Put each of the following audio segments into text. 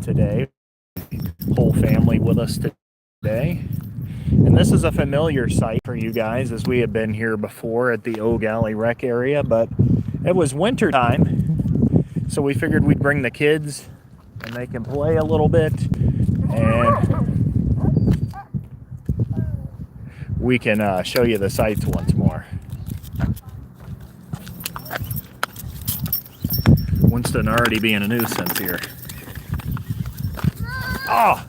today. Whole family with us today. And this is a familiar site for you guys, as we have been here before at the Eau Galle rec area, but it was winter time, so we figured we'd bring the kids and they can play a little bit, and we can show you the sights once more. Winston already being a nuisance here. Oh!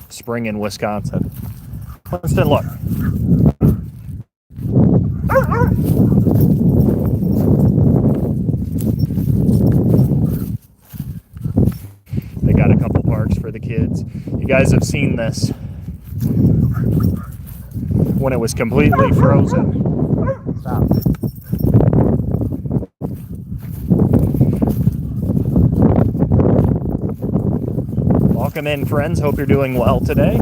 Spring in Wisconsin. Winston, look. They got a couple parks for the kids. You guys have seen this when it was completely frozen. Stop. Welcome in, friends. Hope you're doing well today.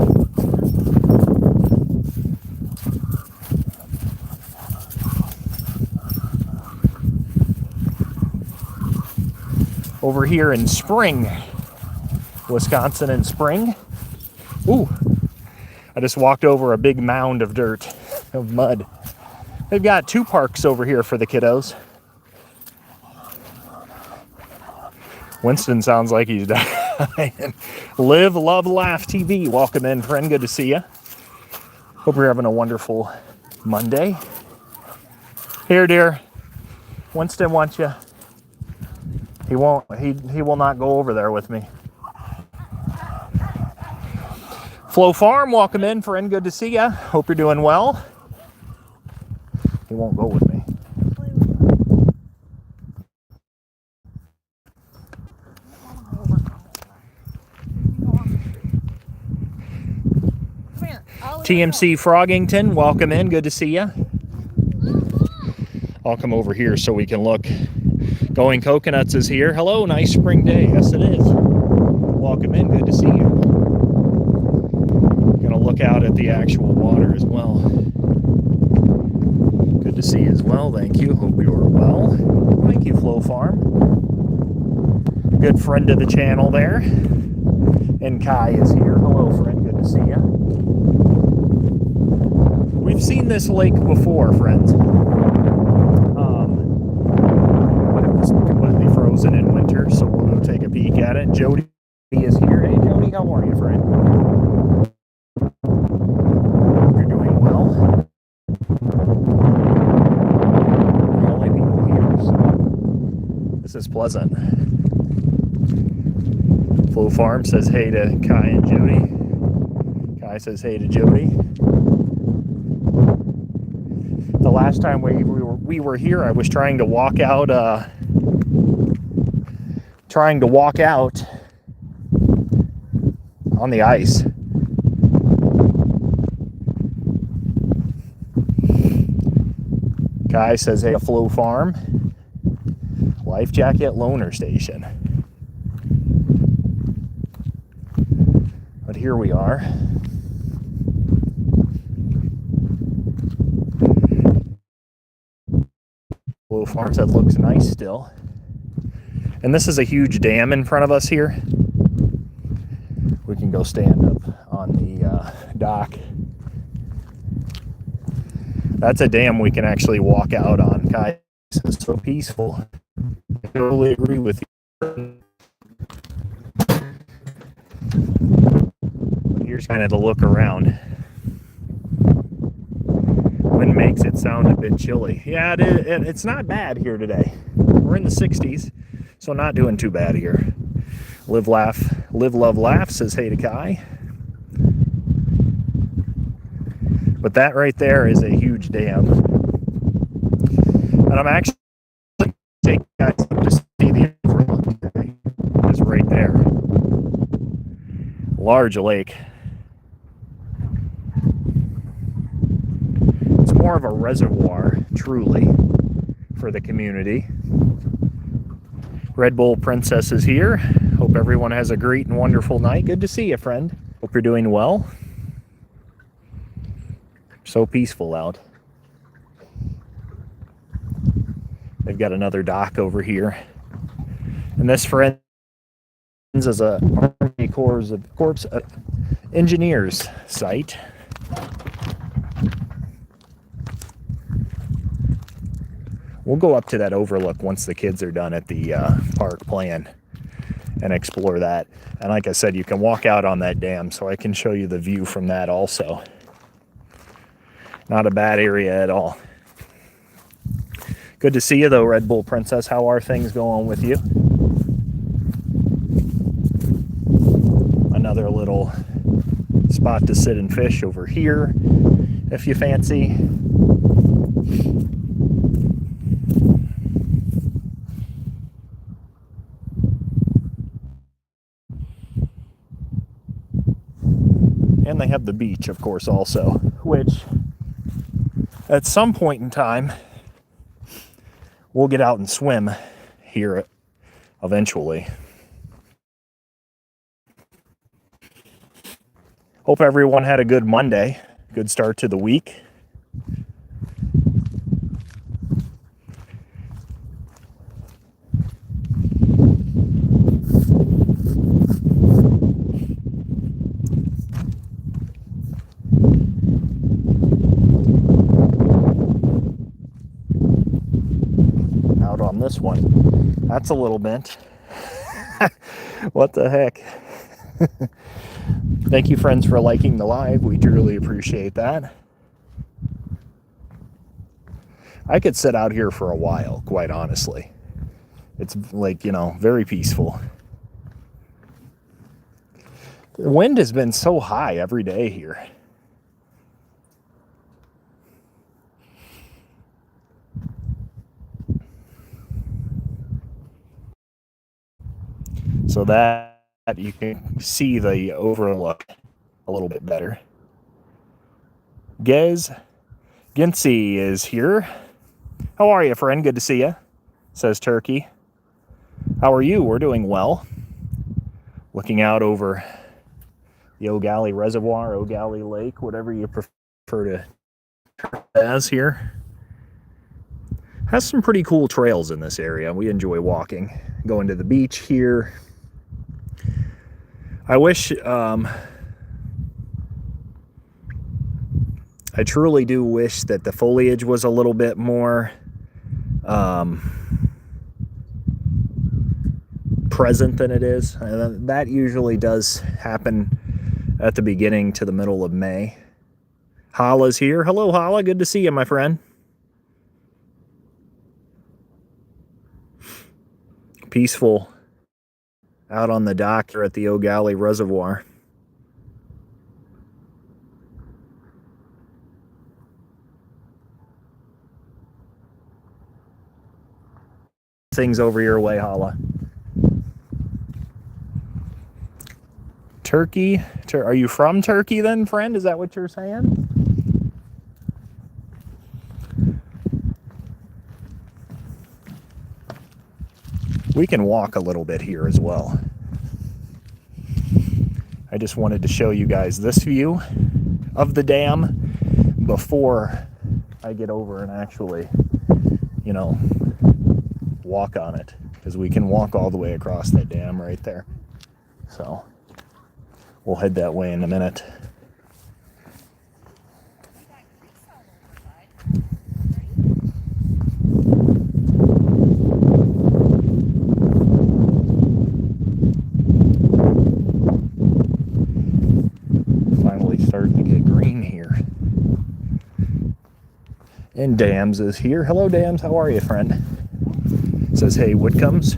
Over here in Spring, Wisconsin in Spring. Ooh, I just walked over a big mound of dirt, of mud. They've got 2 parks over here for the kiddos. Winston sounds like he's dying. Live, love, laugh TV. Welcome in, friend. Good to see you. Hope you're having a wonderful Monday. Here, dear. Winston wants you. He won't. He will not go over there with me. Flo Farm, welcome in, friend. Good to see you. Hope you're doing well. He won't go with me. TMC Froggington, welcome in. Good to see you. I'll come over here so we can look. Going Coconuts is here. Hello, nice spring day. Yes, it is. Welcome in. Good to see you. Gonna look out at the actual water as well. Good to see you as well. Thank you. Hope you are well. Thank you, Flo Farm. Good friend of the channel there. And Kai is here. Hello, friend. Good to see you. We've seen this lake before, friends. When it was completely frozen in winter, so we'll go take a peek at it. Jody is here. Hey, Jody, how are you, friend? Hope you're doing well. The only people here, so this is pleasant. Flo Farm says hey to Kai and Jody. Kai says hey to Jody. The last time we were here, I was trying to walk out on the ice. Guy says, hey, Flo Farm. Life jacket loaner station. But here we are. Flo Farm said looks nice still. And this is a huge dam in front of us here. We can go stand up on the dock. That's a dam we can actually walk out on. Kai says so peaceful. I totally agree with you. Here's kind of the look around. Wind makes it sound a bit chilly. Yeah, it's not bad here today. We're in the 60s, so not doing too bad here. Live, love, laugh says hey to Kai. But that right there is a huge dam. And I'm actually taking you guys to see the overlook today. It's right there. Large lake. It's more of a reservoir, truly, for the community. Red Bull Princess is here. Hope everyone has a great and wonderful night. Good to see you, friend. Hope you're doing well. So peaceful out. They've got another dock over here. And this, friends, is a Army Corps of Engineers site. We'll go up to that overlook once the kids are done at the park playing and explore that. And like I said, you can walk out on that dam, so I can show you the view from that also. Not a bad area at all. Good to see you though, Red Bull Princess. How are things going with you? Another little spot to sit and fish over here if you fancy. And they have the beach, of course, also, which at some point in time we'll get out and swim here eventually. Hope everyone had a good Monday, good start to the week. Out on this one. That's a little bent. What the heck? Thank you, friends, for liking the live. We truly appreciate that. I could sit out here for a while, quite honestly. It's like, very peaceful. The wind has been so high every day here. So that you can see the overlook a little bit better. Gincy is here. How are you, friend? Good to see you, says Turkey. How are you? We're doing well. Looking out over the Eau Galle reservoir, Eau Galle Lake, whatever you prefer to term it as here. Has some pretty cool trails in this area. We enjoy walking. Going to the beach here. I wish, I truly do wish that the foliage was a little bit more present than it is. That usually does happen at the beginning to the middle of May. Hala's here. Hello, Hala. Good to see you, my friend. Peaceful out on the dock here at the Eau Galle Reservoir. Things over your way, Hala. Turkey? Are you from Turkey then, friend? Is that what you're saying? We can walk a little bit here as well. I just wanted to show you guys this view of the dam before I get over and actually, walk on it, because we can walk all the way across that dam right there. So we'll head that way in a minute. Finally starting to get green here. And Dams is here. Hello, Dams. How are you, friend? Says, hey, Whitcombs.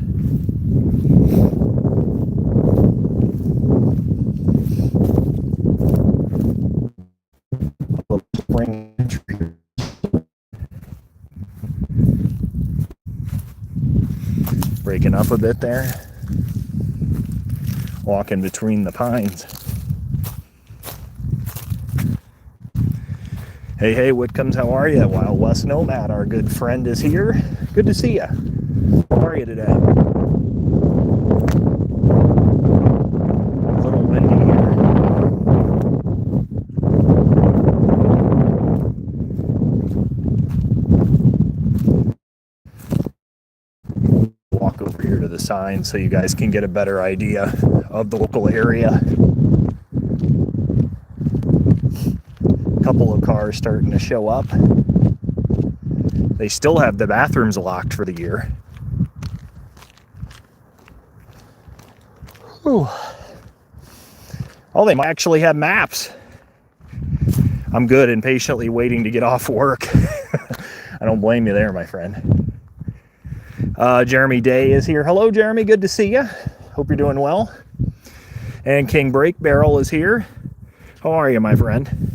up a bit there. Walking between the pines. Hey, Whitcombs, how are you? Wild West Nomad, our good friend, is here. Good to see you. How are you today? A little windy here. Walk over here to the sign so you guys can get a better idea of the local area. Couple of cars starting to show up. They still have the bathrooms locked for the year. Ooh. Oh, they might actually have maps. I'm good and patiently waiting to get off work. I don't blame you there, my friend. Jeremy Day is here. Hello, Jeremy. Good to see you. Hope you're doing well. And King Break Barrel is here. How are you, my friend?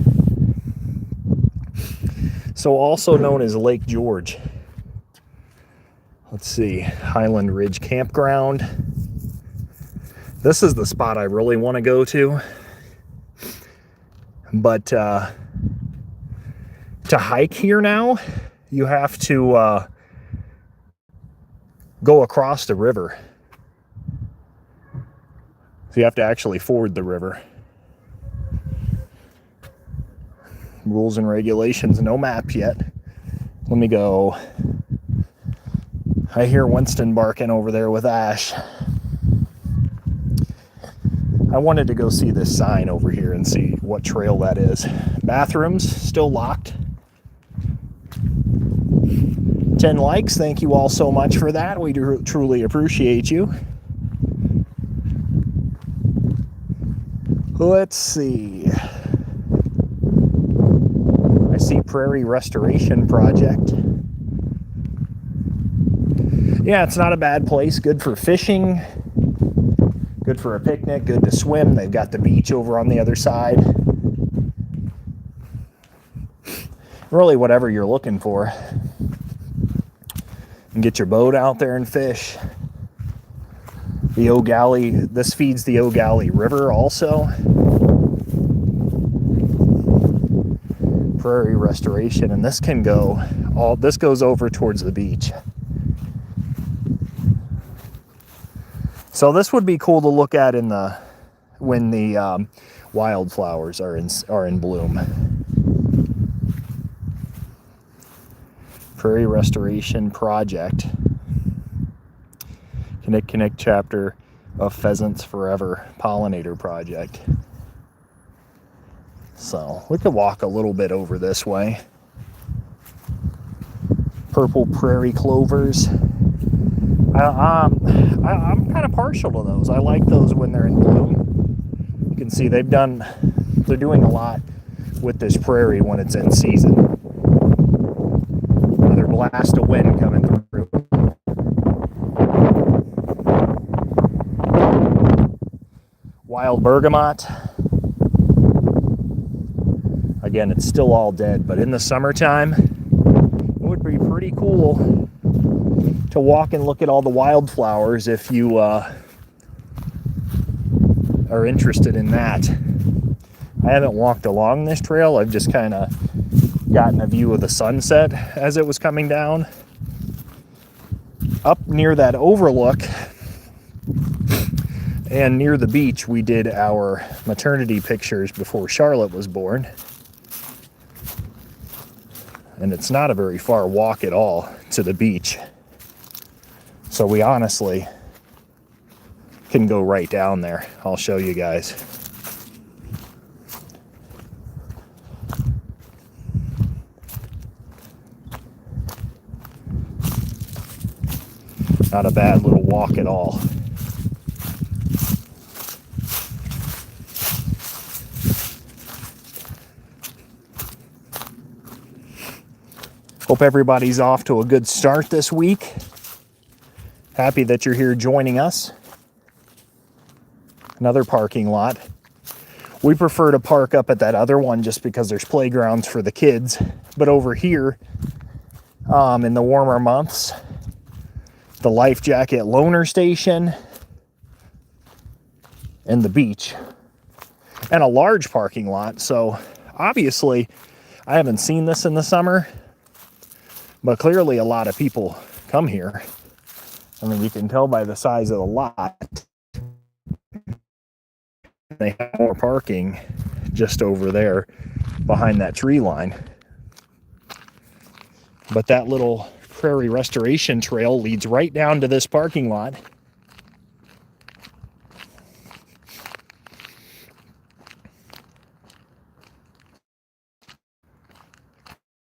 So also known as Lake George. Let's see, Highland Ridge Campground. This is the spot I really want to go to. But to hike here now, you have to go across the river. So you have to actually ford the river. Rules and regulations, no map yet. Let me go. I hear Winston barking over there with Ash. I wanted to go see this sign over here and see what trail that is. Bathrooms still locked. 10 likes. Thank you all so much for that. We do truly appreciate you. Let's see. I see Prairie Restoration Project. Yeah, it's not a bad place. Good for fishing. Good for a picnic. Good to swim. They've got the beach over on the other side. Really, whatever you're looking for. And get your boat out there and fish. The Eau Galle, this feeds the Eau Galle River also. Prairie Restoration, and this can go, this goes over towards the beach. So this would be cool to look at when the wildflowers are in bloom. Prairie Restoration Project. Connect chapter of Pheasants Forever Pollinator Project. So we could walk a little bit over this way. Purple prairie clovers. I'm kind of partial to those. I like those when they're in bloom. You can see they're doing a lot with this prairie when it's in season. Another blast of wind coming through. Wild bergamot. Again, it's still all dead, but in the summertime, it would be pretty cool to walk and look at all the wildflowers if you are interested in that. I haven't walked along this trail. I've just kind of gotten a view of the sunset as it was coming down. Up near that overlook and near the beach, we did our maternity pictures before Charlotte was born. And it's not a very far walk at all to the beach. So we honestly can go right down there. I'll show you guys. Not a bad little walk at all. Hope everybody's off to a good start this week. Happy that you're here joining us. Another parking lot. We prefer to park up at that other one just because there's playgrounds for the kids. But over here, in the warmer months, the life jacket loaner station, and the beach, and a large parking lot. So obviously, I haven't seen this in the summer, but clearly a lot of people come here. I mean, you can tell by the size of the lot. They have more parking just over there behind that tree line. But that little Prairie Restoration Trail leads right down to this parking lot.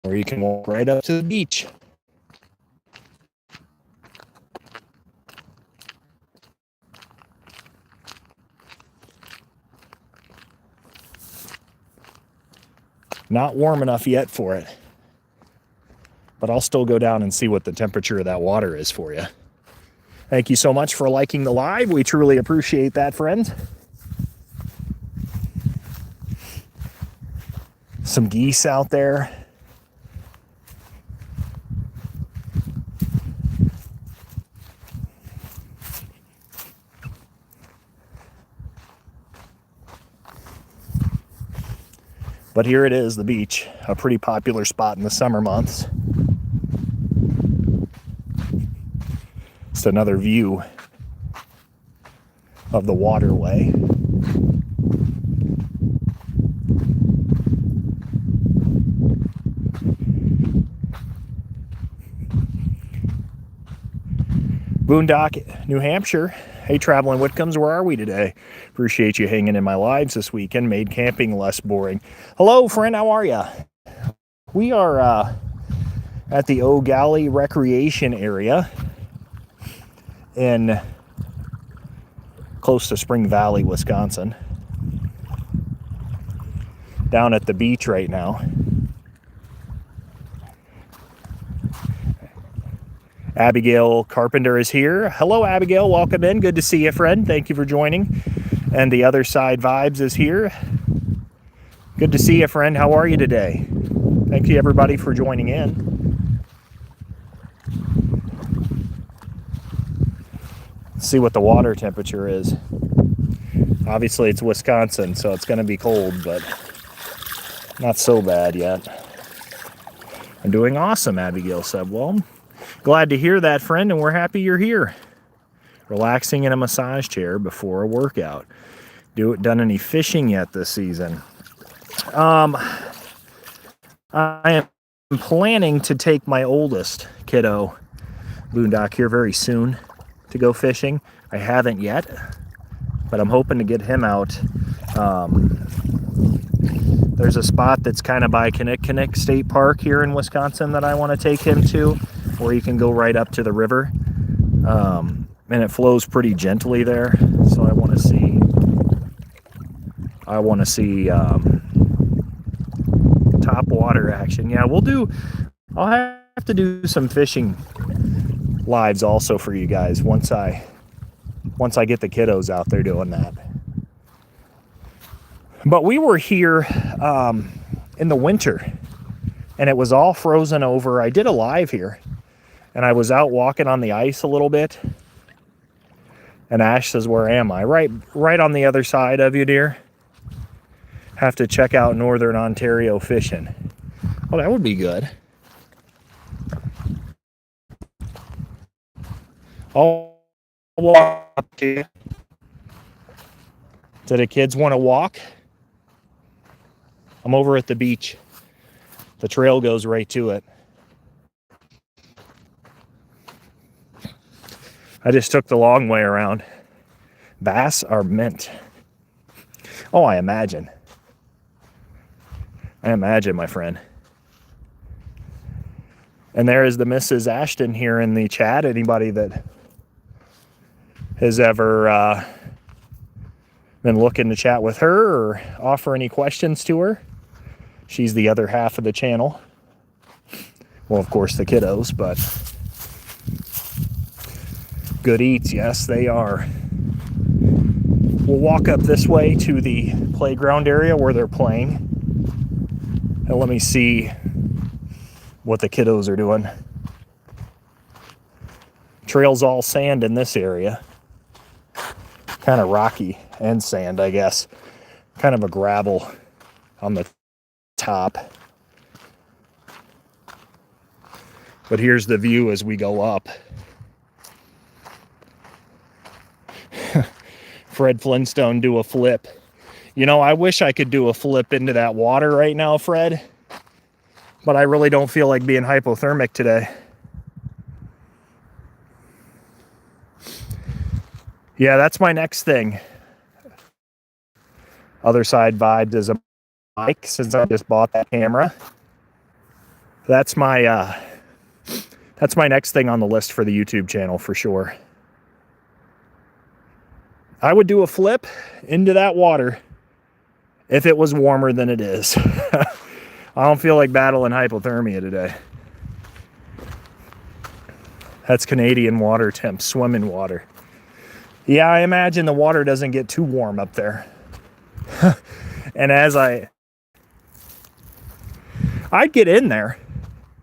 Or you can walk right up to the beach. Not warm enough yet for it, but I'll still go down and see what the temperature of that water is for you. Thank you so much for liking the live. We truly appreciate that, friends. Some geese out there. But here it is, the beach, a pretty popular spot in the summer months. Just another view of the waterway. Boondock, New Hampshire. Hey, traveling Whitcombs, where are we today? Appreciate you hanging in my lives this weekend. Made camping less boring. Hello, friend. How are you? We are at the Eau Galle recreation area in close to Spring Valley, Wisconsin. Down at the beach right now. Abigail Carpenter is here. Hello, Abigail. Welcome in. Good to see you, friend. Thank you for joining. And the Other Side Vibes is here. Good to see you, friend. How are you today? Thank you, everybody, for joining in. Let's see what the water temperature is. Obviously, it's Wisconsin, so it's going to be cold, but not so bad yet. I'm doing awesome, Abigail said. Well, glad to hear that, friend, and we're happy you're here. Relaxing in a massage chair before a workout. Done any fishing yet this season? I am planning to take my oldest kiddo, Boondock, here very soon to go fishing. I haven't yet, but I'm hoping to get him out. There's a spot that's kind of by Reconnecting State Park here in Wisconsin that I want to take him to, where you can go right up to the river. And it flows pretty gently there, so I want to see top water action. Yeah, I'll have to do some fishing lives also for you guys once I get the kiddos out there doing that. But we were here in the winter, and it was all frozen over. I did a live here, and I was out walking on the ice a little bit. And Ash says, where am I? Right on the other side of you, dear. Have to check out Northern Ontario fishing. Oh, that would be good. I'll walk up to you. Do the kids want to walk? I'm over at the beach. The trail goes right to it. I just took the long way around. Bass are mint. Oh, I imagine. My friend. And there is the Mrs. Ashton here in the chat. Anybody that has ever been looking to chat with her or offer any questions to her, she's the other half of the channel. Well, of course, the kiddos, but good eats, yes, they are. We'll walk up this way to the playground area where they're playing. And let me see what the kiddos are doing. Trail's all sand in this area. Kind of rocky and sand, I guess. Kind of a gravel on the top. But here's the view as we go up. Fred Flintstone do a flip. You know, I wish I could do a flip into that water right now, Fred. But I really don't feel like being hypothermic today. Yeah, that's my next thing. Other side vibes is a mic, since I just bought that camera. That's my next thing on the list for the YouTube channel for sure. I would do a flip into that water if it was warmer than it is. I don't feel like battling hypothermia today. That's Canadian water temp, swimming water. Yeah, I imagine the water doesn't get too warm up there. And I'd get in there.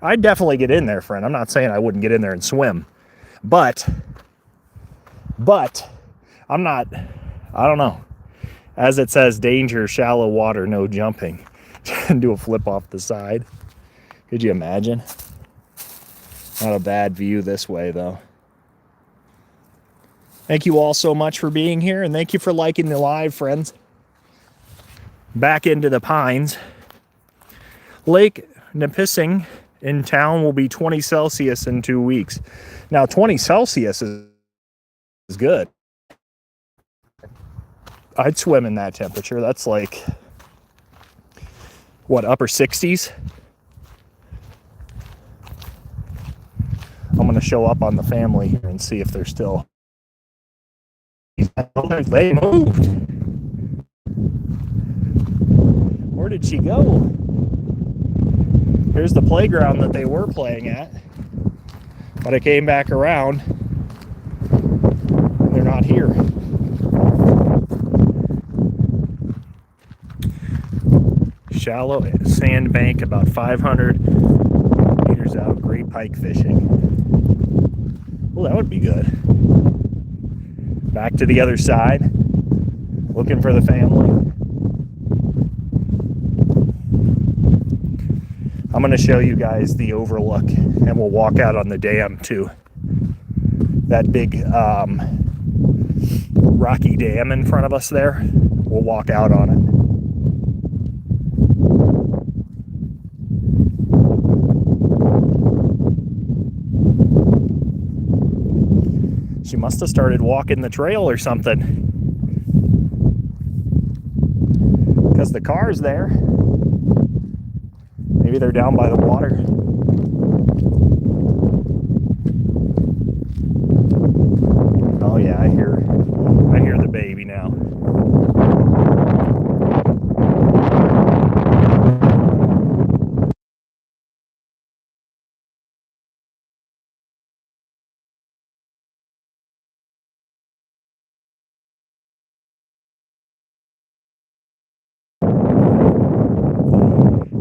I'd definitely get in there, friend. I'm not saying I wouldn't get in there and swim. But I'm not, I don't know. As it says, danger, shallow water, no jumping. Do a flip off the side. Could you imagine? Not a bad view this way, though. Thank you all so much for being here, and thank you for liking the live, friends. Back into the pines. Lake Nipissing in town will be 20 Celsius in 2 weeks. Now, 20 Celsius is good. I'd swim in that temperature. That's like, what, upper 60s? I'm going to show up on the family here and see if they're still... They moved. Where did she go? Here's the playground that they were playing at. But I came back around. And they're not here. Shallow sand bank about 500 meters out. Great pike fishing. Well, that would be good. Back to the other side. Looking for the family. I'm going to show you guys the overlook, and we'll walk out on the dam too. That big rocky dam in front of us there. We'll walk out on it. She must have started walking the trail or something, because the car's there. Maybe they're down by the water. Oh yeah, I hear the baby now.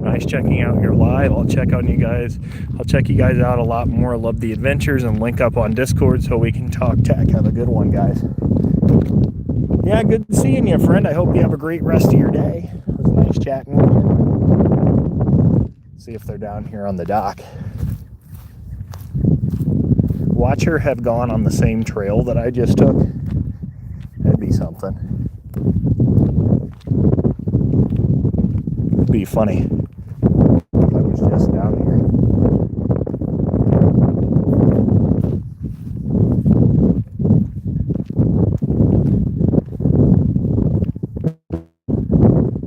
Nice checking out your live. I'll check you guys out a lot more. I love the adventures, and link up on Discord so we can talk tech. Have a good one, guys. Yeah, good seeing you, friend. I hope you have a great rest of your day. It was nice chatting with you. See if they're down here on the dock. Watch her have gone on the same trail that I just took. That'd be something. It'd be funny. I was just down here.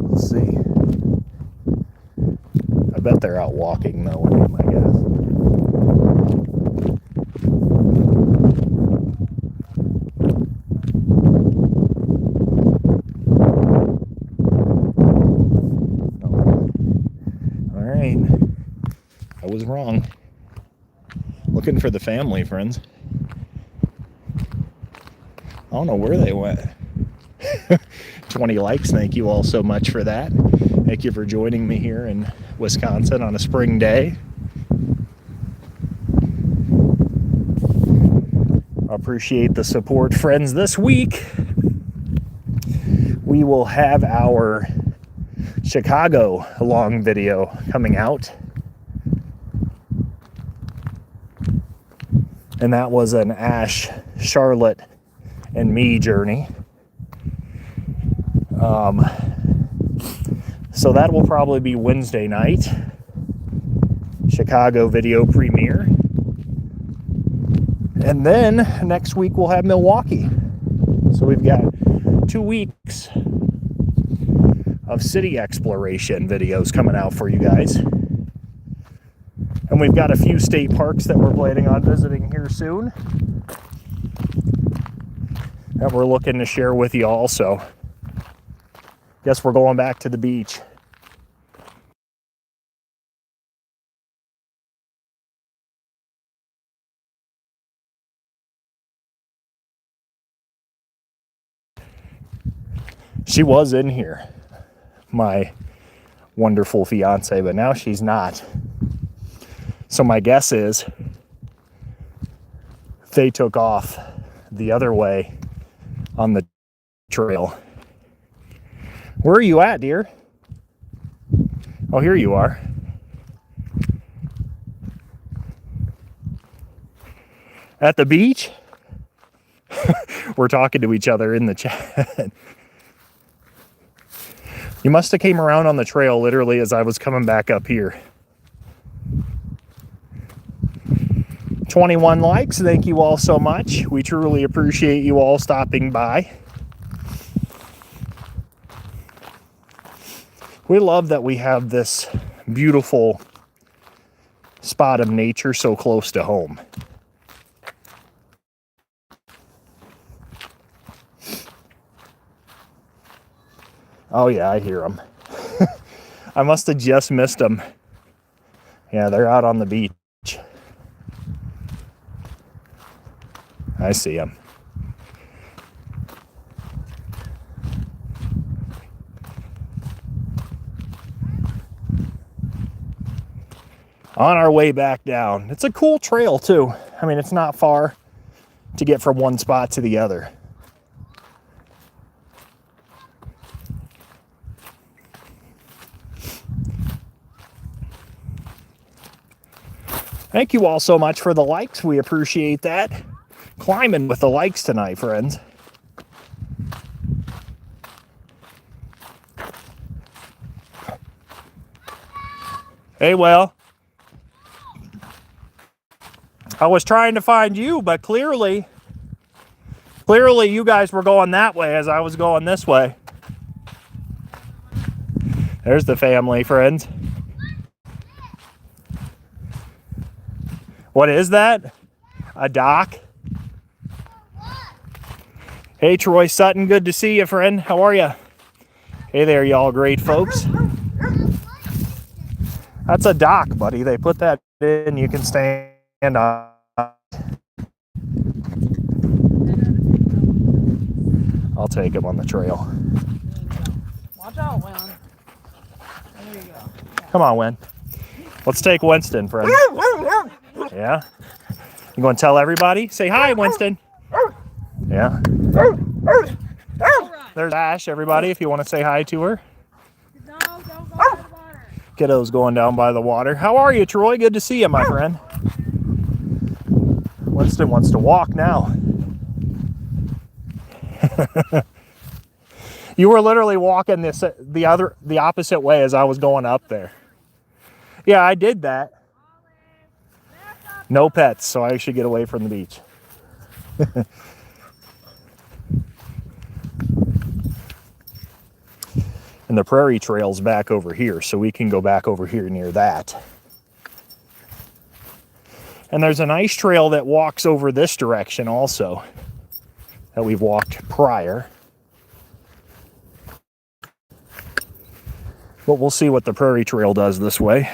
Let's see. I bet they're out walking though, would be my guess. I was wrong. Looking for the family, friends. I don't know where they went. 20 likes. Thank you all so much for that. Thank you for joining me here in Wisconsin on a spring day. appreciate the support, friends. This week, we will have our Chicago long video coming out. And that was an Ash, Charlotte, and me journey. So that will probably be Wednesday night. Chicago video premiere. And then next week we'll have Milwaukee. So we've got 2 weeks of city exploration videos coming out for you guys. And we've got a few state parks that we're planning on visiting here soon that we're looking to share with you also. Guess we're going back to the beach. She was in here, my wonderful fiance, but now she's not. So my guess is they took off the other way on the trail. Where are you at, dear? Oh, here you are. At the beach? We're talking to each other in the chat. You must have came around on the trail literally as I was coming back up here. 21 likes. Thank you all so much. We truly appreciate you all stopping by. We love that we have this beautiful spot of nature so close to home. Oh yeah, I hear them. I must have just missed them. Yeah, they're out on the beach. I see them. On our way back down. It's a cool trail too. I mean, it's not far to get from one spot to the other. Thank you all so much for the likes. We appreciate that. Climbing with the likes tonight, friends. Hey, well, I was trying to find you, but clearly you guys were going that way as I was going this way. There's the family, friends. What is that? A dock? Hey, Troy Sutton, good to see you, friend. How are you? Hey there, y'all great folks. That's a dock, buddy. They put that in, you can stand on. I'll take him on the trail. Watch out, Win. There you go. Come on, Win. Let's take Winston, friend. Yeah? You going to tell everybody? Say hi, Winston. Yeah. There's Ash, everybody, if you want to say hi to her. No, don't go by the water. Kiddo's going down by the water. How are you, Troy? Good to see you, my friend. Winston wants to walk now. You were literally walking the opposite way as I was going up there. Yeah, I did that. No pets, so I should get away from the beach. And the Prairie Trail's back over here, so we can go back over here near that. And there's an ice trail that walks over this direction also, that we've walked prior. But we'll see what the Prairie Trail does this way.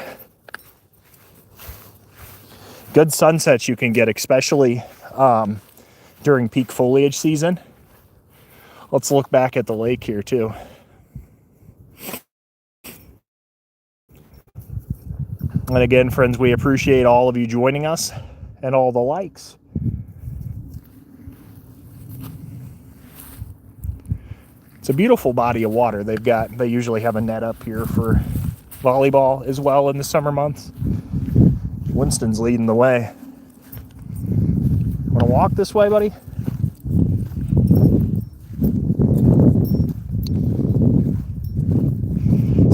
Good sunsets you can get, especially during peak foliage season. Let's look back at the lake here too. And again, friends, we appreciate all of you joining us and all the likes. It's a beautiful body of water. They usually have a net up here for volleyball as well in the summer months. Winston's leading the way. Want to walk this way, buddy?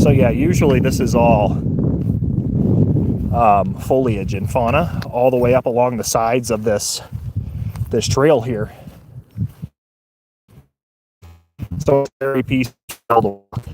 So yeah, usually this is all foliage and fauna all the way up along the sides of this trail here. So it's very peaceful to walk.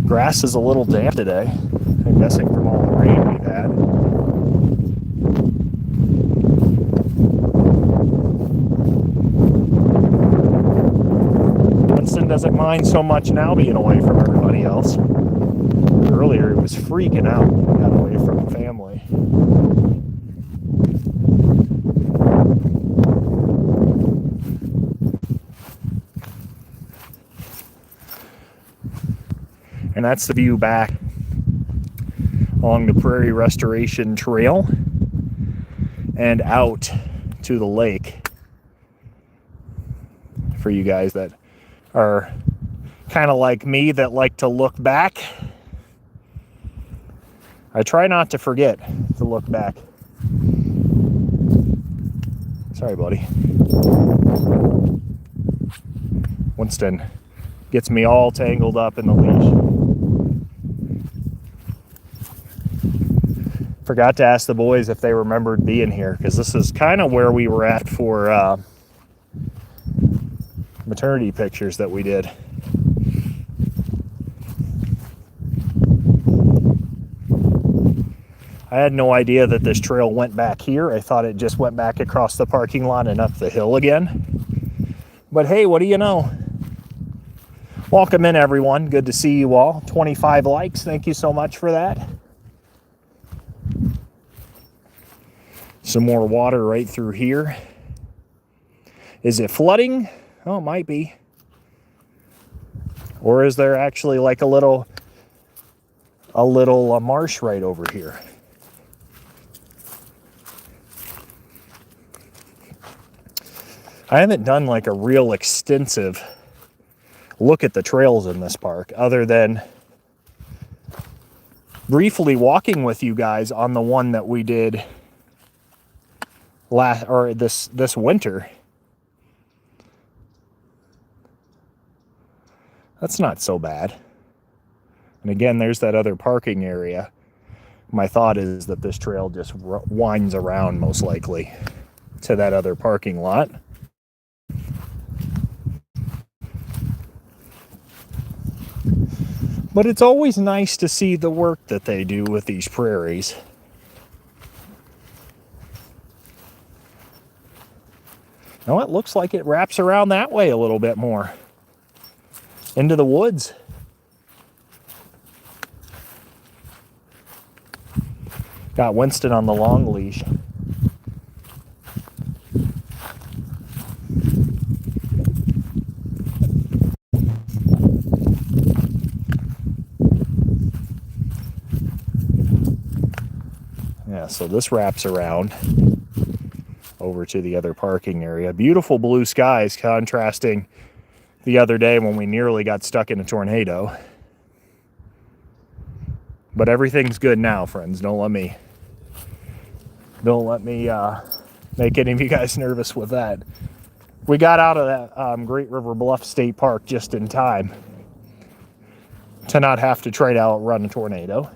Grass is a little damp today. I'm guessing from all the rain we've had. Winston doesn't mind so much now being away from everybody else. Earlier he was freaking out when he got away from family. And that's the view back along the Prairie Restoration Trail and out to the lake for you guys that are kind of like me that like to look back. I try not to forget to look back. Sorry, buddy. Winston gets me all tangled up in the leash. Forgot to ask the boys if they remembered being here, because this is kind of where we were at for maternity pictures that we did. I had no idea that this trail went back here. I thought it just went back across the parking lot and up the hill again. But hey, what do you know? Welcome in, everyone. Good to see you all. 25 likes. Thank you so much for that. Some more water right through here. Is it flooding? Oh, it might be. Or is there actually like a little marsh right over here? I haven't done like a real extensive look at the trails in this park other than briefly walking with you guys on the one that we did this winter. That's not so bad. And again, there's that other parking area. My thought is that this trail just winds around most likely to that other parking lot. But it's always nice to see the work that they do with these prairies. Now it looks like it wraps around that way a little bit more. Into the woods. Got Winston on the long leash. Yeah, so this wraps around over to the other parking area. Beautiful blue skies contrasting the other day when we nearly got stuck in a tornado. But everything's good now, friends. Don't let me make any of you guys nervous with that. We got out of that Great River Bluff State Park just in time to not have to try to outrun a tornado.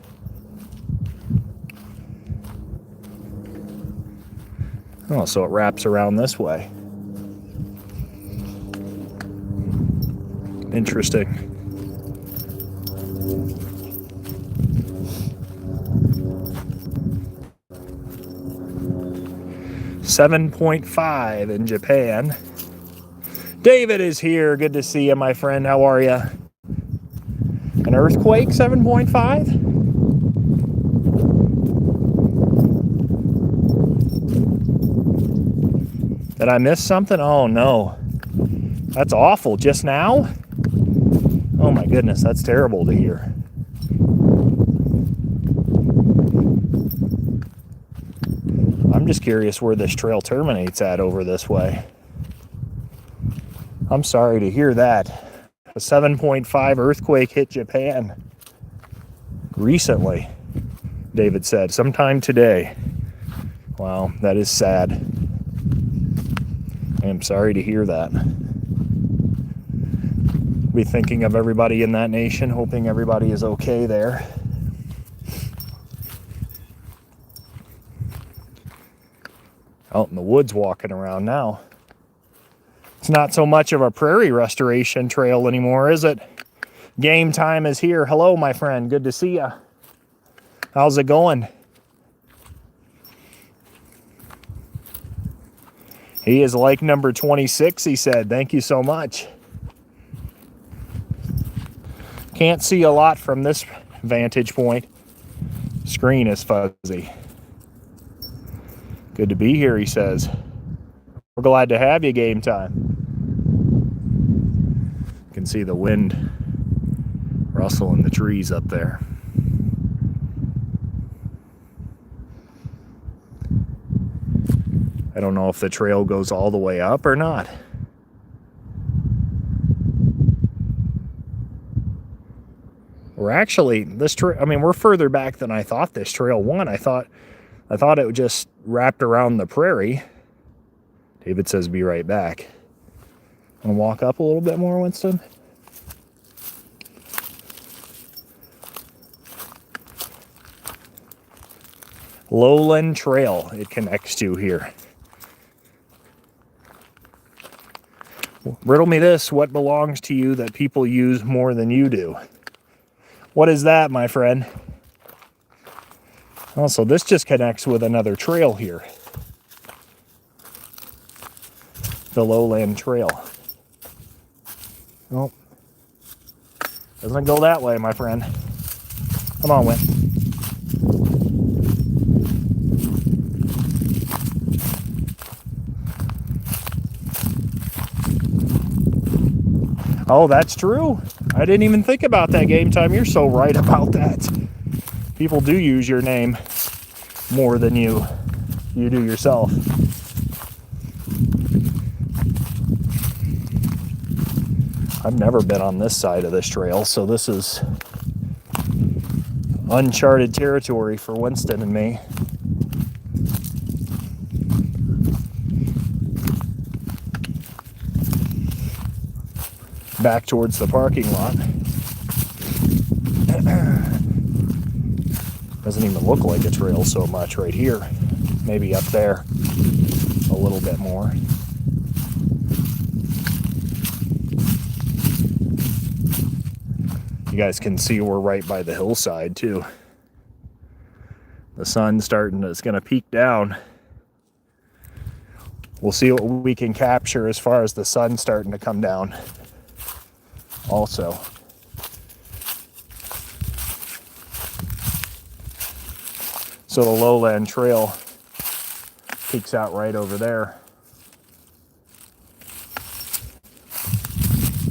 Oh, so it wraps around this way. Interesting. .5 in Japan. David is here. Good to see you, my friend. How are you? An earthquake, 7.5? Did I miss something? Oh no. That's awful. Just now? Oh my goodness, that's terrible to hear. I'm just curious where this trail terminates at over this way. I'm sorry to hear that. A 7.5 earthquake hit Japan recently, David said, sometime today. Wow, that is sad. I am sorry to hear that. Be thinking of everybody in that nation, hoping everybody is okay there. Out in the woods walking around now. It's not so much of a prairie restoration trail anymore, is it? Game time is here. Hello, my friend. Good to see ya. How's it going? He is like number 26, he said. Thank you so much. Can't see a lot from this vantage point. Screen is fuzzy. Good to be here, he says. We're glad to have you, game time. You can see the wind rustling the trees up there. I don't know if the trail goes all the way up or not. We're actually, we're further back than I thought this trail went. I thought it just wrapped around the prairie. David says be right back. Want to walk up a little bit more, Winston? Lowland Trail it connects to here. Riddle me this, what belongs to you that people use more than you do? What is that, my friend? Also, this just connects with another trail here. The Lowland Trail. Oh, doesn't go that way, my friend. Come on, Win. Oh, that's true. I didn't even think about that, game time. You're so right about that. People do use your name more than you do yourself. I've never been on this side of this trail, so this is uncharted territory for Winston and me. Back towards the parking lot. Doesn't even look like a trail so much right here. Maybe up there a little bit more. You guys can see we're right by the hillside too. The sun's it's gonna peek down. We'll see what we can capture as far as the sun starting to come down also. So the Lowland Trail peeks out right over there.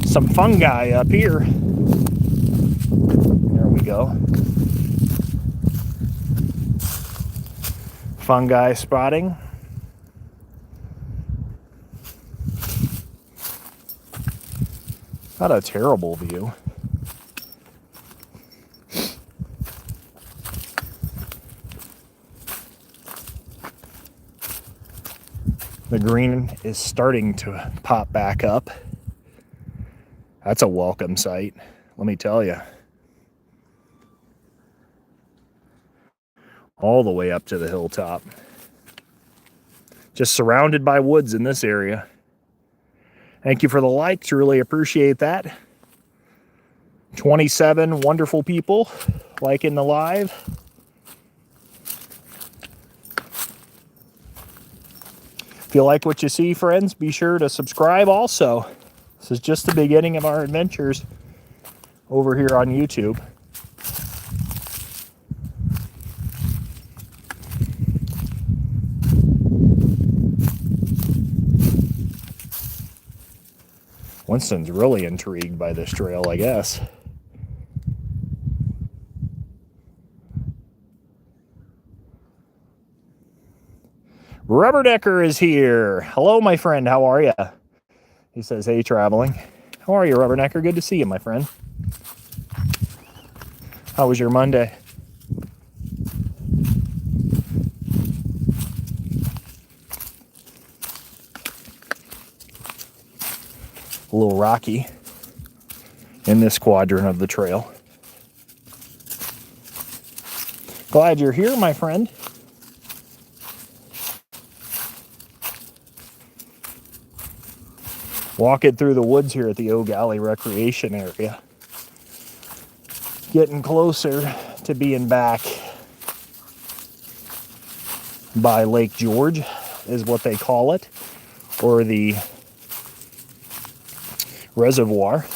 Some fungi up here. There we go. Fungi spotting. Not a terrible view. The green is starting to pop back up. That's a welcome sight, let me tell you. All the way up to the hilltop. Just surrounded by woods in this area. Thank you for the likes, really appreciate that. 27 wonderful people liking the live. If you like what you see, friends, be sure to subscribe also. This is just the beginning of our adventures over here on YouTube. Winston's really intrigued by this trail, I guess. Rubbernecker is here. Hello, my friend. How are you? He says, hey, traveling. How are you, Rubbernecker? Good to see you, my friend. How was your Monday? A little rocky in this quadrant of the trail. Glad you're here, my friend. Walking through the woods here at the Eau Galle recreation area. Getting closer to being back by Lake George is what they call it, or the reservoir.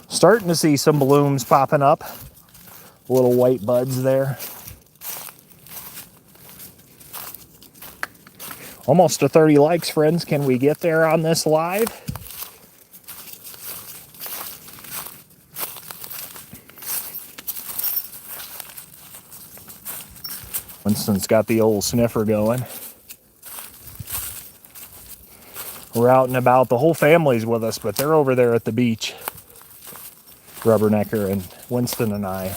Starting to see some blooms popping up. Little white buds there. Almost to 30 likes, friends. Can we get there on this live? Winston's got the old sniffer going. We're out and about. The whole family's with us, but they're over there at the beach. Rubbernecker and Winston and I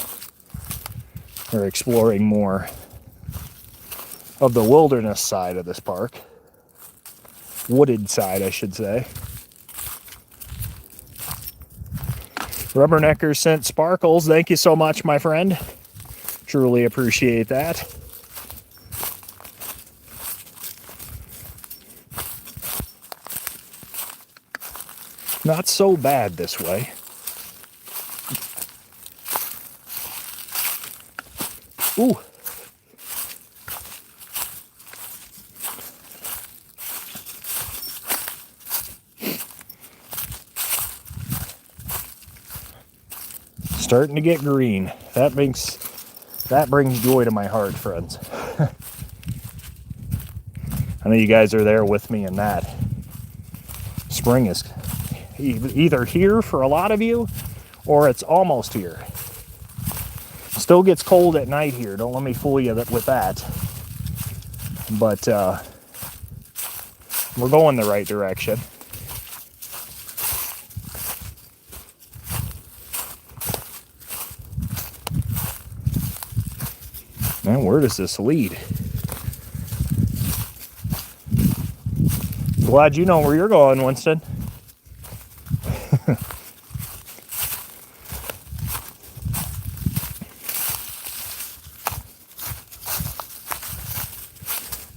are exploring more of the wilderness side of this park. Wooded side, I should say. Rubbernecker sent sparkles. Thank you so much, my friend. Truly appreciate that. Not so bad this way. Ooh. Starting to get green. That brings joy to my heart, friends. I know you guys are there with me in that. Spring is either here for a lot of you, or it's almost here. Still gets cold at night here. Don't let me fool you with that. But we're going the right direction. Man, where does this lead? Glad you know where you're going, Winston.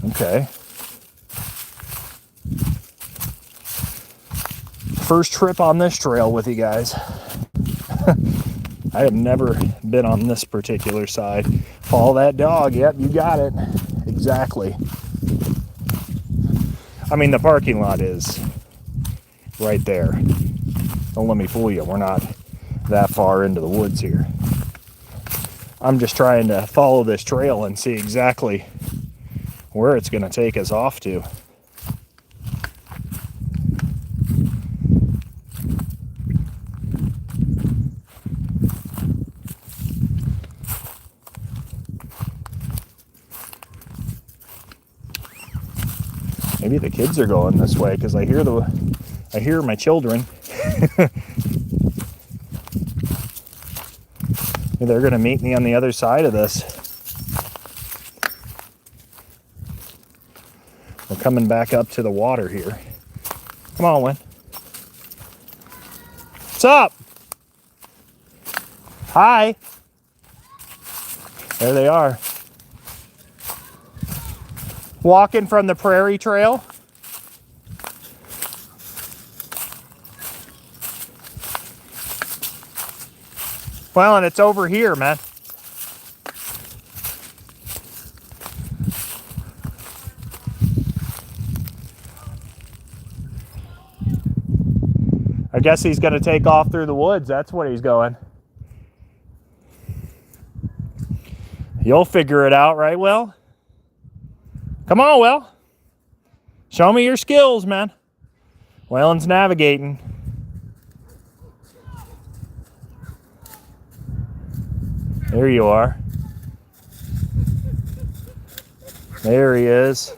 Okay. First trip on this trail with you guys. I have never been on this particular side. Follow that dog. Yep, you got it. Exactly. I mean, the parking lot is right there. Don't let me fool you. We're not that far into the woods here. I'm just trying to follow this trail and see exactly where it's going to take us off to. Maybe the kids are going this way because I hear my children. They're going to meet me on the other side of this. We're coming back up to the water here. Come on, Win. What's up? Hi. There they are. Walking from the Prairie Trail. Well, and it's over here, man. I guess he's going to take off through the woods. That's what he's going. You'll figure it out, right, Will? Come on, Will. Show me your skills, man. Waylon's navigating. There you are. There he is.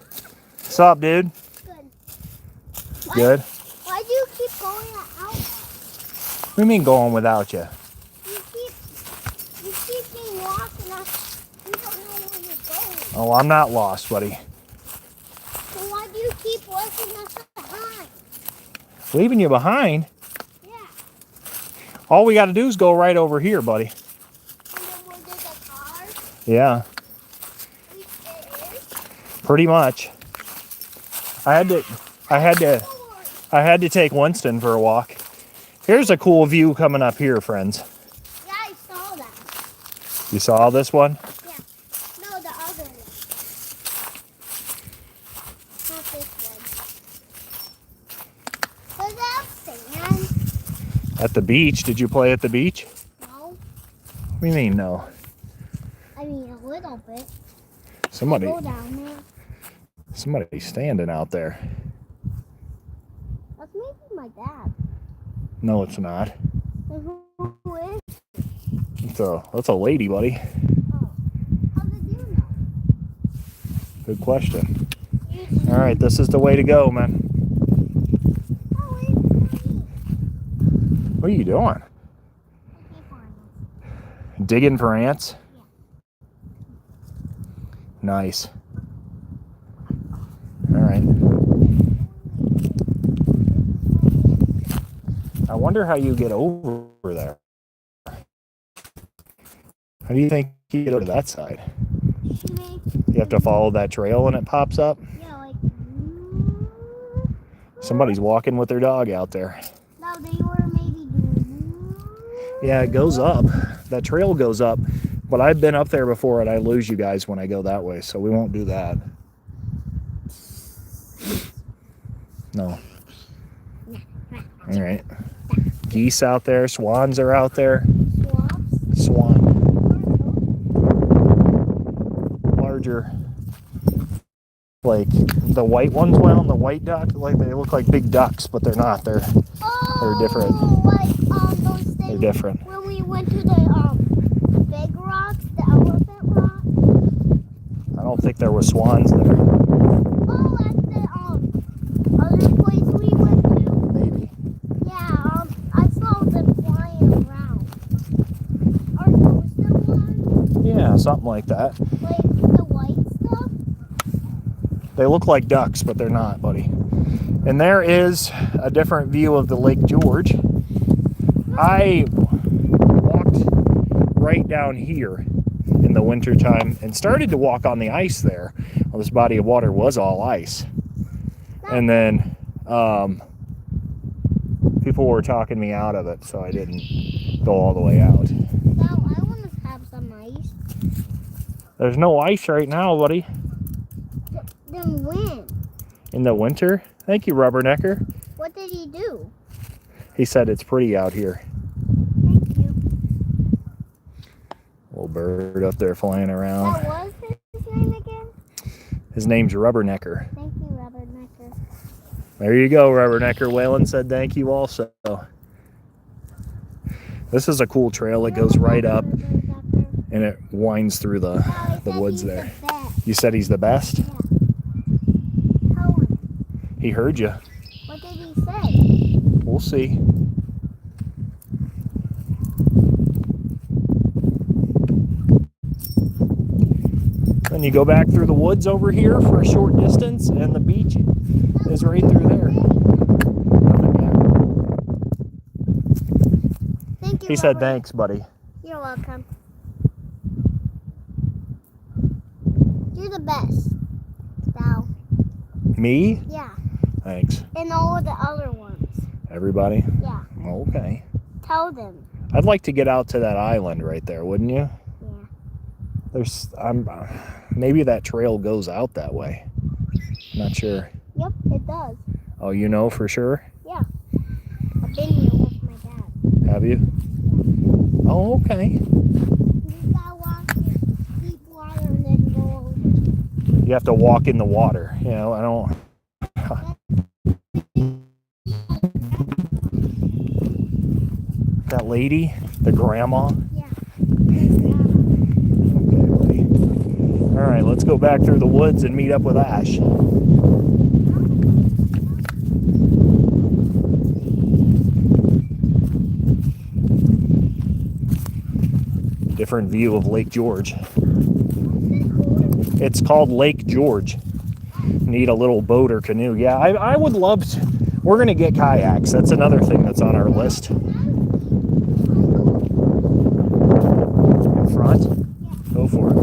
What's up, dude? Good. Good. Why do you keep going out? What do you mean going without you? You keep being lost and you don't know where you're going. Oh, I'm not lost, buddy. So why do you keep leaving us behind? Leaving you behind? Yeah. All we got to do is go right over here, buddy. And then we'll do the car. Yeah, We stay pretty much. I had to take Winston for a walk. Here's a cool view coming up here, friends. Yeah, I saw that. You saw this one? Yeah. No, the other one. Not this one. Does that have sand? At the beach. Did you play at the beach? No. What do you mean, no? I mean, a little bit. Somebody, Go down there. somebody's standing out there. That's maybe my dad. No, it's not. And who is? That's a lady, buddy. Oh. How did you know? Good question. All right, this is the way to go, man. Oh, wait for me. What are you doing? Digging for ants? Nice. All right. I wonder how you get over there. How do you think you get over to that side? You have to follow that trail and it pops up? Yeah, like. Somebody's walking with their dog out there. No, they were maybe doing. Yeah, it goes up. That trail goes up. But I've been up there before and I lose you guys when I go that way, so we won't do that. No. All right. Geese out there, swans are out there. Swaps? Swan. Larger. Like the white ones, well, and the white duck, like they look like big ducks, but they're not. They're different. Like those things. They're different. When we went to the big rocks, the elephant rock. I don't think there was swans there. Oh, at the other place we went to. Maybe. Yeah, I saw them flying around. Are those the ones? Yeah, something like that. Like the white stuff? They look like ducks, but they're not, buddy. And there is a different view of the Lake George. I walked right down here in the wintertime and started to walk on the ice there. Well, this body of water was all ice. And then people were talking me out of it, so I didn't go all the way out. Now I want to have some ice. There's no ice right now, buddy. Then when? In the winter? Thank you, Rubbernecker. What did he do? He said it's pretty out here. Thank you. Little bird up there flying around. What was his name again? His name's Rubbernecker. Thank you, Rubbernecker. There you go, Rubbernecker. Waylon said thank you also. This is a cool trail. It goes right up and it winds through the woods there. You said he's the best? Yeah. Tell him. He heard you. What did he say? We'll see. Then you go back through the woods over here for a short distance and the beach is right through there. Thank you, He said Robert. thanks, buddy. You're welcome. You're the best. Now. Me? Yeah. Thanks. And all of the other ones. Everybody? Yeah. Okay. Tell them. I'd like to get out to that island right there, wouldn't you? Yeah. Maybe that trail goes out that way. Not sure. Yep, it does. Oh, you know for sure? Yeah. I've been here with my dad. Have you? Oh, okay. You gotta walk in deep water and then go over. You have to walk in the water. You know, I don't. That lady, the grandma. Yeah. Okay, buddy. All right, let's go back through the woods and meet up with Ash. Different view of Lake George. It's called Lake George. Need a little boat or canoe. Yeah, I would love to. We're going to get kayaks. That's another thing that's on our list. In front? Go for it.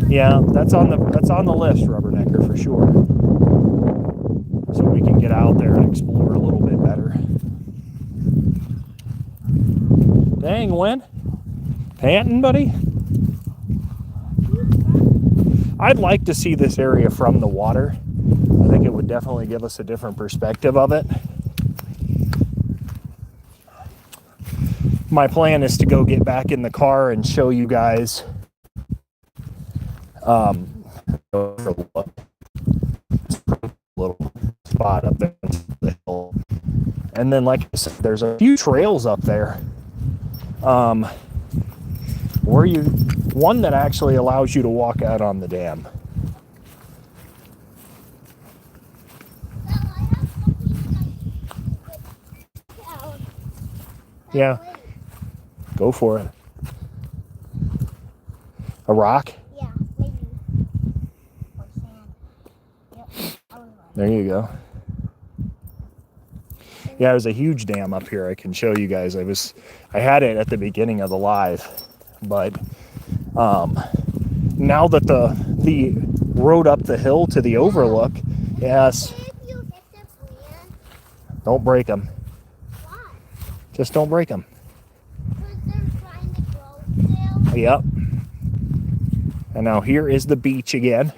Yeah, that's on the list, Rubbernecker, for sure. So we can get out there and explore a little bit better. Dang, Win. Panting, buddy? I'd like to see this area from the water. I think it would definitely give us a different perspective of it. My plan is to go get back in the car and show you guys a little spot up there on the hill. And then, like I said, there's a few trails up there. One that actually allows you to walk out on the dam. Yeah, go for it. A rock? Yeah, maybe. Or sand. Yep. There you go. Yeah, there's a huge dam up here. I can show you guys. I had it at the beginning of the live, but now that the road up the hill to the overlook, yes. If you hit the plant, Don't break them. why? Just don't break them. Because they're trying to grow still. Yep. And now here is the beach again.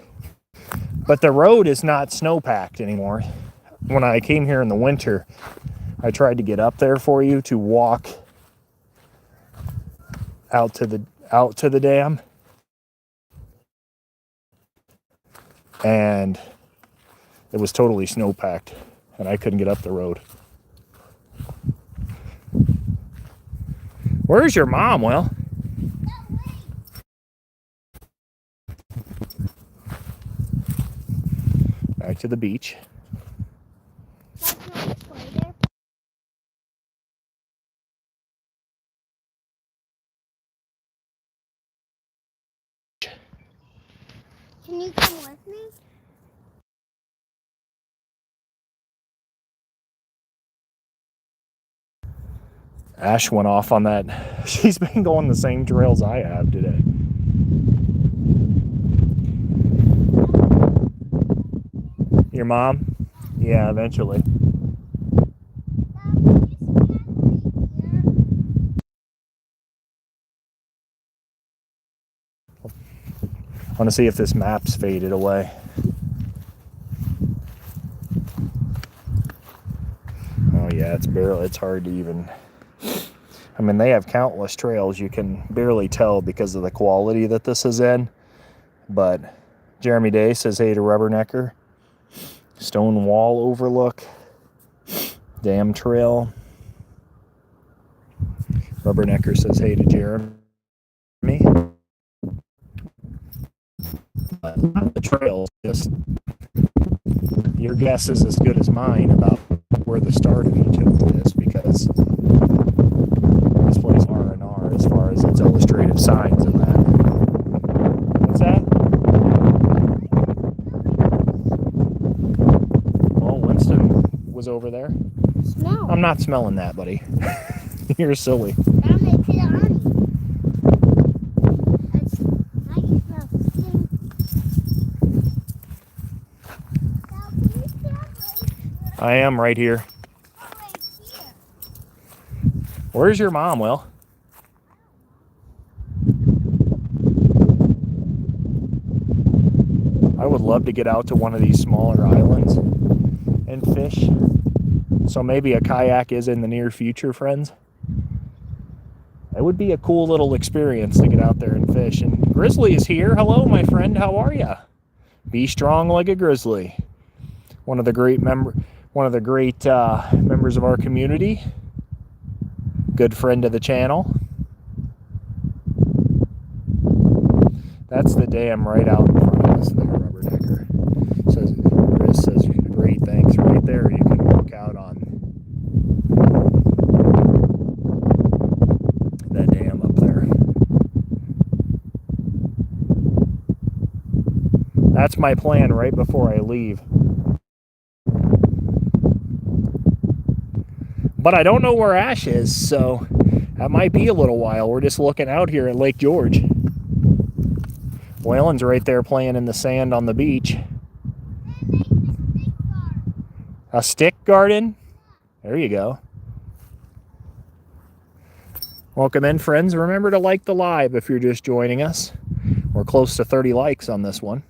But the road is not snowpacked anymore. When I came here in the winter, I tried to get up there for you to walk out to the dam. And it was totally snowpacked and I couldn't get up the road. Where's your mom, Will? Back to the beach. Can you come with me? Ash went off on that. She's been going the same trails I have today. Your mom? Yeah, eventually. I want to see if this map's faded away. Oh yeah, it's hard to even. I mean, they have countless trails. You can barely tell because of the quality that this is in. But Jeremy Day says hey to Rubbernecker. Stone Wall Overlook. Dam Trail. Rubbernecker says hey to Jeremy. But the trails, just your guess is as good as mine about where the start of each of them is, because this place R&R as far as its illustrative signs and that. What's that? Well, Winston was over there. Smell. I'm not smelling that, buddy. You're silly. Down it to the honey. I can smell stink. I am right here. Right here. Where's your mom, Will? I would love to get out to one of these smaller islands and fish. So maybe a kayak is in the near future, friends. It would be a cool little experience to get out there and fish. And Grizzly is here. Hello, my friend. How are you? Be strong like a grizzly. One of the great members of our community. Good friend of the channel. That's the dam right out in front of us there, Rubbernecker. Says, Chris says, great, thanks. Right there, you can walk out on that dam up there. That's my plan right before I leave. But I don't know where Ash is, so that might be a little while. We're just looking out here at Lake George. Waylon's right there playing in the sand on the beach. A stick garden? There you go. Welcome in, friends. Remember to like the live if you're just joining us. We're close to 30 likes on this one.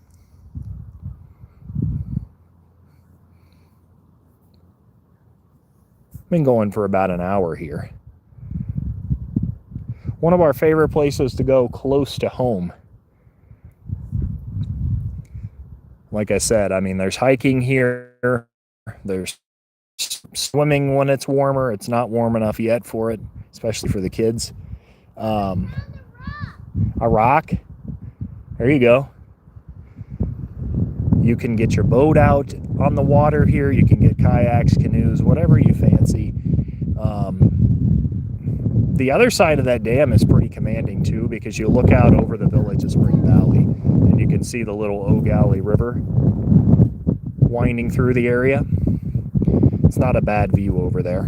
Been going for about an hour here. One of our favorite places to go close to home. Like I said, I mean, there's hiking here. There's swimming when it's warmer. It's not warm enough yet for it, especially for the kids. A rock. There you go. You can get your boat out on the water here. You can get kayaks, canoes, whatever you fancy. The other side of that dam is pretty commanding too, because you look out over the village of Spring Valley and you can see the little Eau Galle River winding through the area. It's not a bad view over there.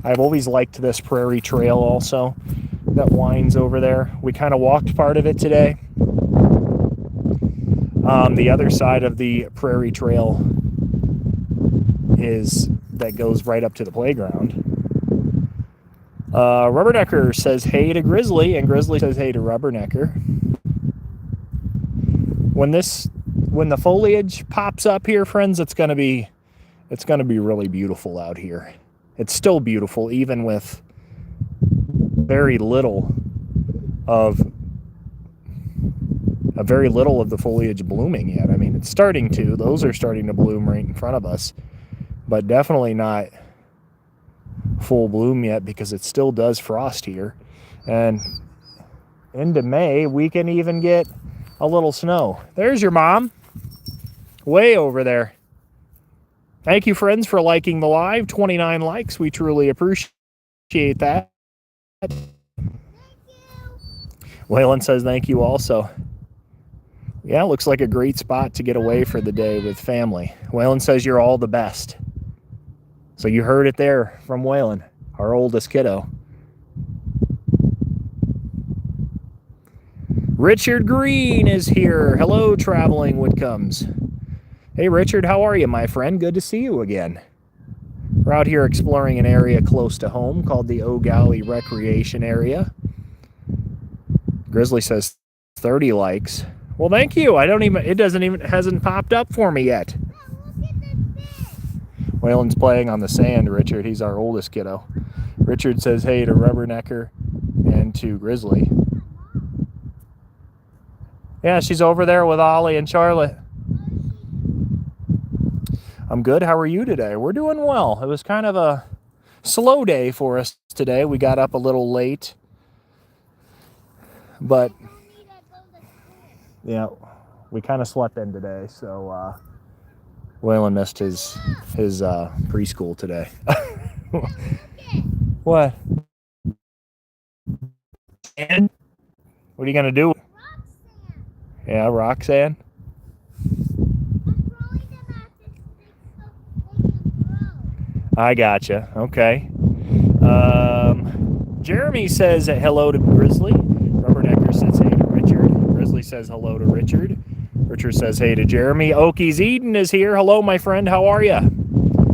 I've always liked this Prairie Trail also that winds over there. We kind of walked part of it today. The other side of the Prairie Trail that goes right up to the playground. Rubbernecker says hey to Grizzly, and Grizzly says hey to Rubbernecker. When the foliage pops up here, friends, it's gonna be really beautiful out here. It's still beautiful even with very little of the foliage blooming yet. I mean, it's starting to. Those are starting to bloom right in front of us, but definitely not full bloom yet because it still does frost here. And into May, we can even get a little snow. There's your mom, way over there. Thank you, friends, for liking the live. 29 likes. We truly appreciate that. Waylon says thank you also. Yeah, looks like a great spot to get away for the day with family. Waylon says you're all the best. So you heard it there from Waylon, our oldest kiddo. Richard Green is here. Hello, traveling Whitcombs. Hey, Richard, how are you, my friend? Good to see you again. We're out here exploring an area close to home called the Eau Galle Recreation Area. Grizzly says 30 likes. Well, thank you. It hasn't popped up for me yet. Waylon's playing on the sand, Richard. He's our oldest kiddo. Richard says hey to Rubbernecker and to Grizzly. Yeah, she's over there with Ollie and Charlotte. I'm good. How are you today? We're doing well. It was kind of a slow day for us today. We got up a little late. But yeah, we kind of slept in today, so Waylon missed his preschool today. What? Sand? What are you gonna do? Yeah, Roxanne. I gotcha. Okay. Jeremy says hello to Grizzly. Rubbernecker says hey to Richard. Grizzly says hello to Richard. Richard says hey to Jeremy. Okies Eden is here. Hello, my friend. How are you?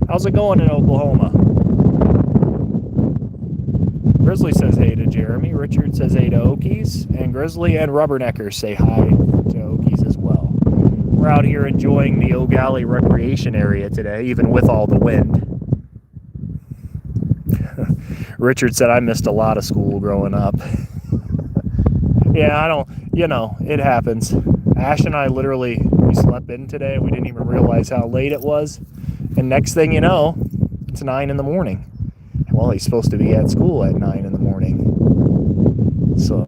How's it going in Oklahoma? Grizzly says hey to Jeremy. Richard says hey to Okies. And Grizzly and Rubbernecker say hi to Okies as well. We're out here enjoying the Eau Galle Recreation Area today, even with all the wind. Richard said I missed a lot of school growing up. Yeah, it happens. Ash and I we slept in today. We didn't even realize how late it was. And next thing you know, It's 9 in the morning. Well, he's supposed to be at school at 9 in the morning. So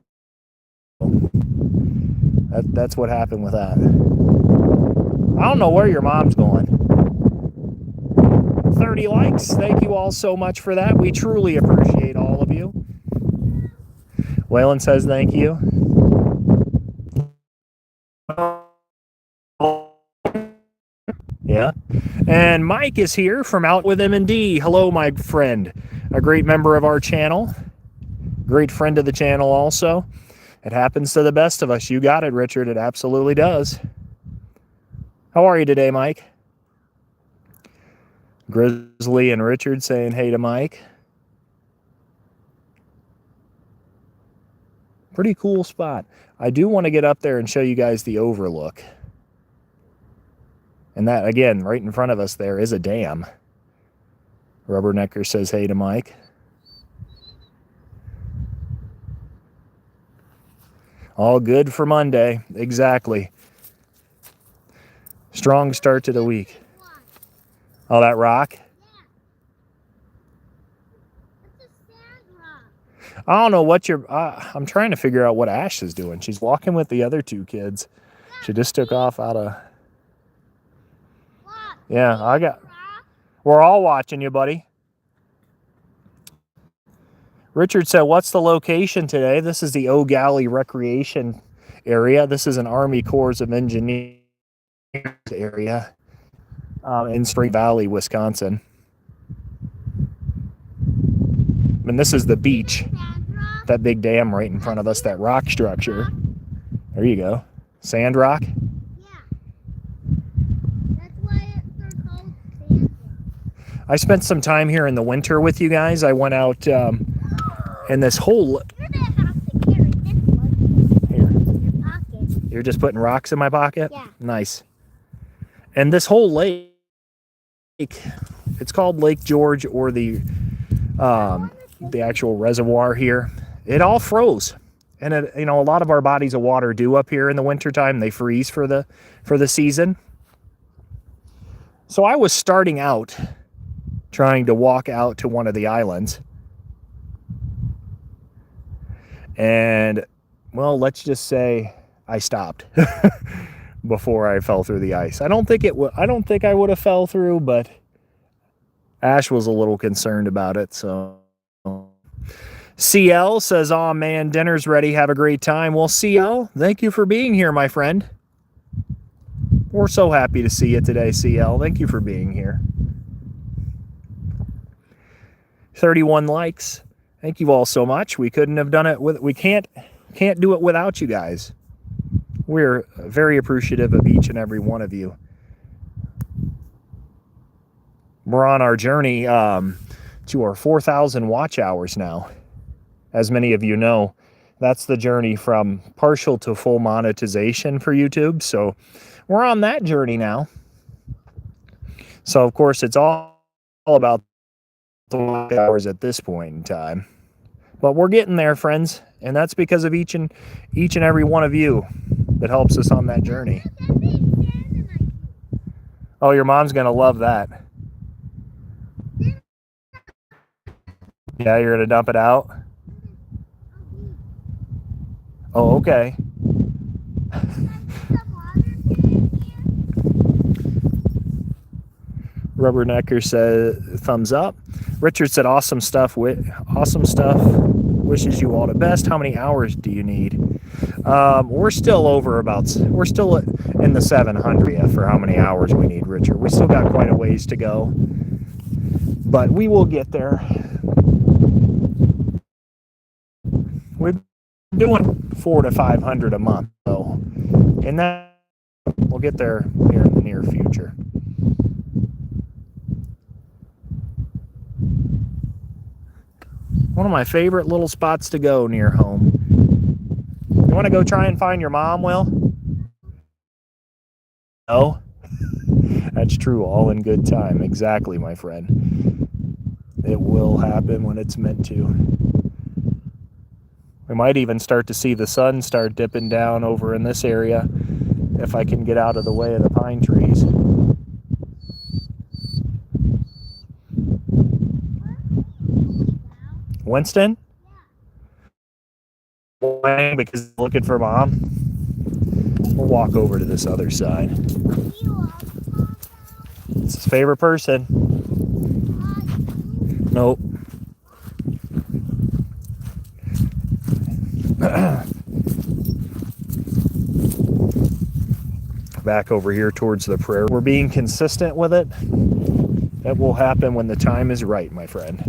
that's what happened with that. I don't know where your mom's going. 30 likes. Thank you all so much for that. We truly appreciate all of you. Waylon says thank you. Yeah. And Mike is here from Out with M&D. Hello, my friend. A great member of our channel. Great friend of the channel also. It happens to the best of us. You got it, Richard. It absolutely does. How are you today, Mike? Grizzly and Richard saying hey to Mike. Pretty cool spot. I do want to get up there and show you guys the overlook. And that, again, right in front of us there is a dam. Rubbernecker says hey to Mike. All good for Monday. Exactly. Strong start to the week. Oh, that rock? Yeah. It's a sand rock. I don't know what you're... I'm trying to figure out what Ash is doing. She's walking with the other two kids. She just took off out of... What? Yeah, I got... Rock? We're all watching you, buddy. Richard said, what's the location today? This is the Eau Galle Recreation Area. This is an Army Corps of Engineers area in Spring Valley, Wisconsin. And this is the beach. Sand rock? That big dam right in front of us, that rock structure. There you go. Sand rock? Yeah. That's why they're called sand rock. I spent some time here in the winter with you guys. I went out in this whole... You're gonna have to carry this one Here. in your pocket. You're just putting rocks in my pocket? Yeah. Nice. And this whole lake, it's called Lake George, or the actual reservoir here. It all froze. And it, you know, a lot of our bodies of water do up here in the wintertime. They freeze for the season. So I was starting out trying to walk out to one of the islands. And, well, let's just say I stopped before I fell through the ice. I don't think I would have fell through, but Ash was a little concerned about it. So CL says, "Oh man, dinner's ready. Have a great time." Well, CL, thank you for being here, my friend. We're so happy to see you today, CL. Thank you for being here. 31 likes. Thank you all so much. We couldn't have done it we can't do it without you guys. We're very appreciative of each and every one of you. We're on our journey to our 4,000 watch hours now. As many of you know, that's the journey from partial to full monetization for YouTube. So we're on that journey now. So of course it's all about the watch hours at this point in time. But we're getting there, friends, and that's because of each and every one of you that helps us on that journey. Oh, your mom's gonna love that. Yeah, you're gonna dump it out? Oh, okay. Rubbernecker said thumbs up. Richard said awesome stuff. Awesome stuff. Wishes you all the best. How many hours do you need? We're still in the 700 for how many hours we need, Richard. We still got quite a ways to go, but we will get there. We're doing 400 to 500 a month, though, and that we'll get there here in the near future. One of my favorite little spots to go near home. You want to go try and find your mom, Will? No? That's true, all in good time. Exactly, my friend. It will happen when it's meant to. We might even start to see the sun start dipping down over in this area if I can get out of the way of the pine trees. Winston? Because he's looking for mom. We'll walk over to this other side. It's his favorite person. Nope. Back over here towards the prairie. We're being consistent with it. That will happen when the time is right, my friend.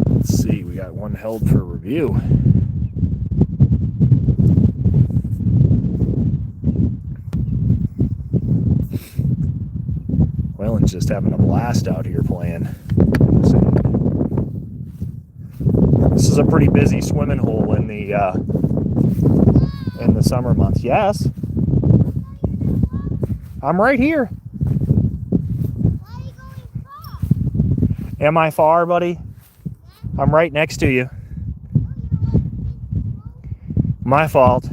Let's see, we got one held for review. Waylon's just having a blast out here playing. This is a pretty busy swimming hole in the summer months. Yes. I'm right here. Why are you going far? Am I far, buddy? I'm right next to you. My fault.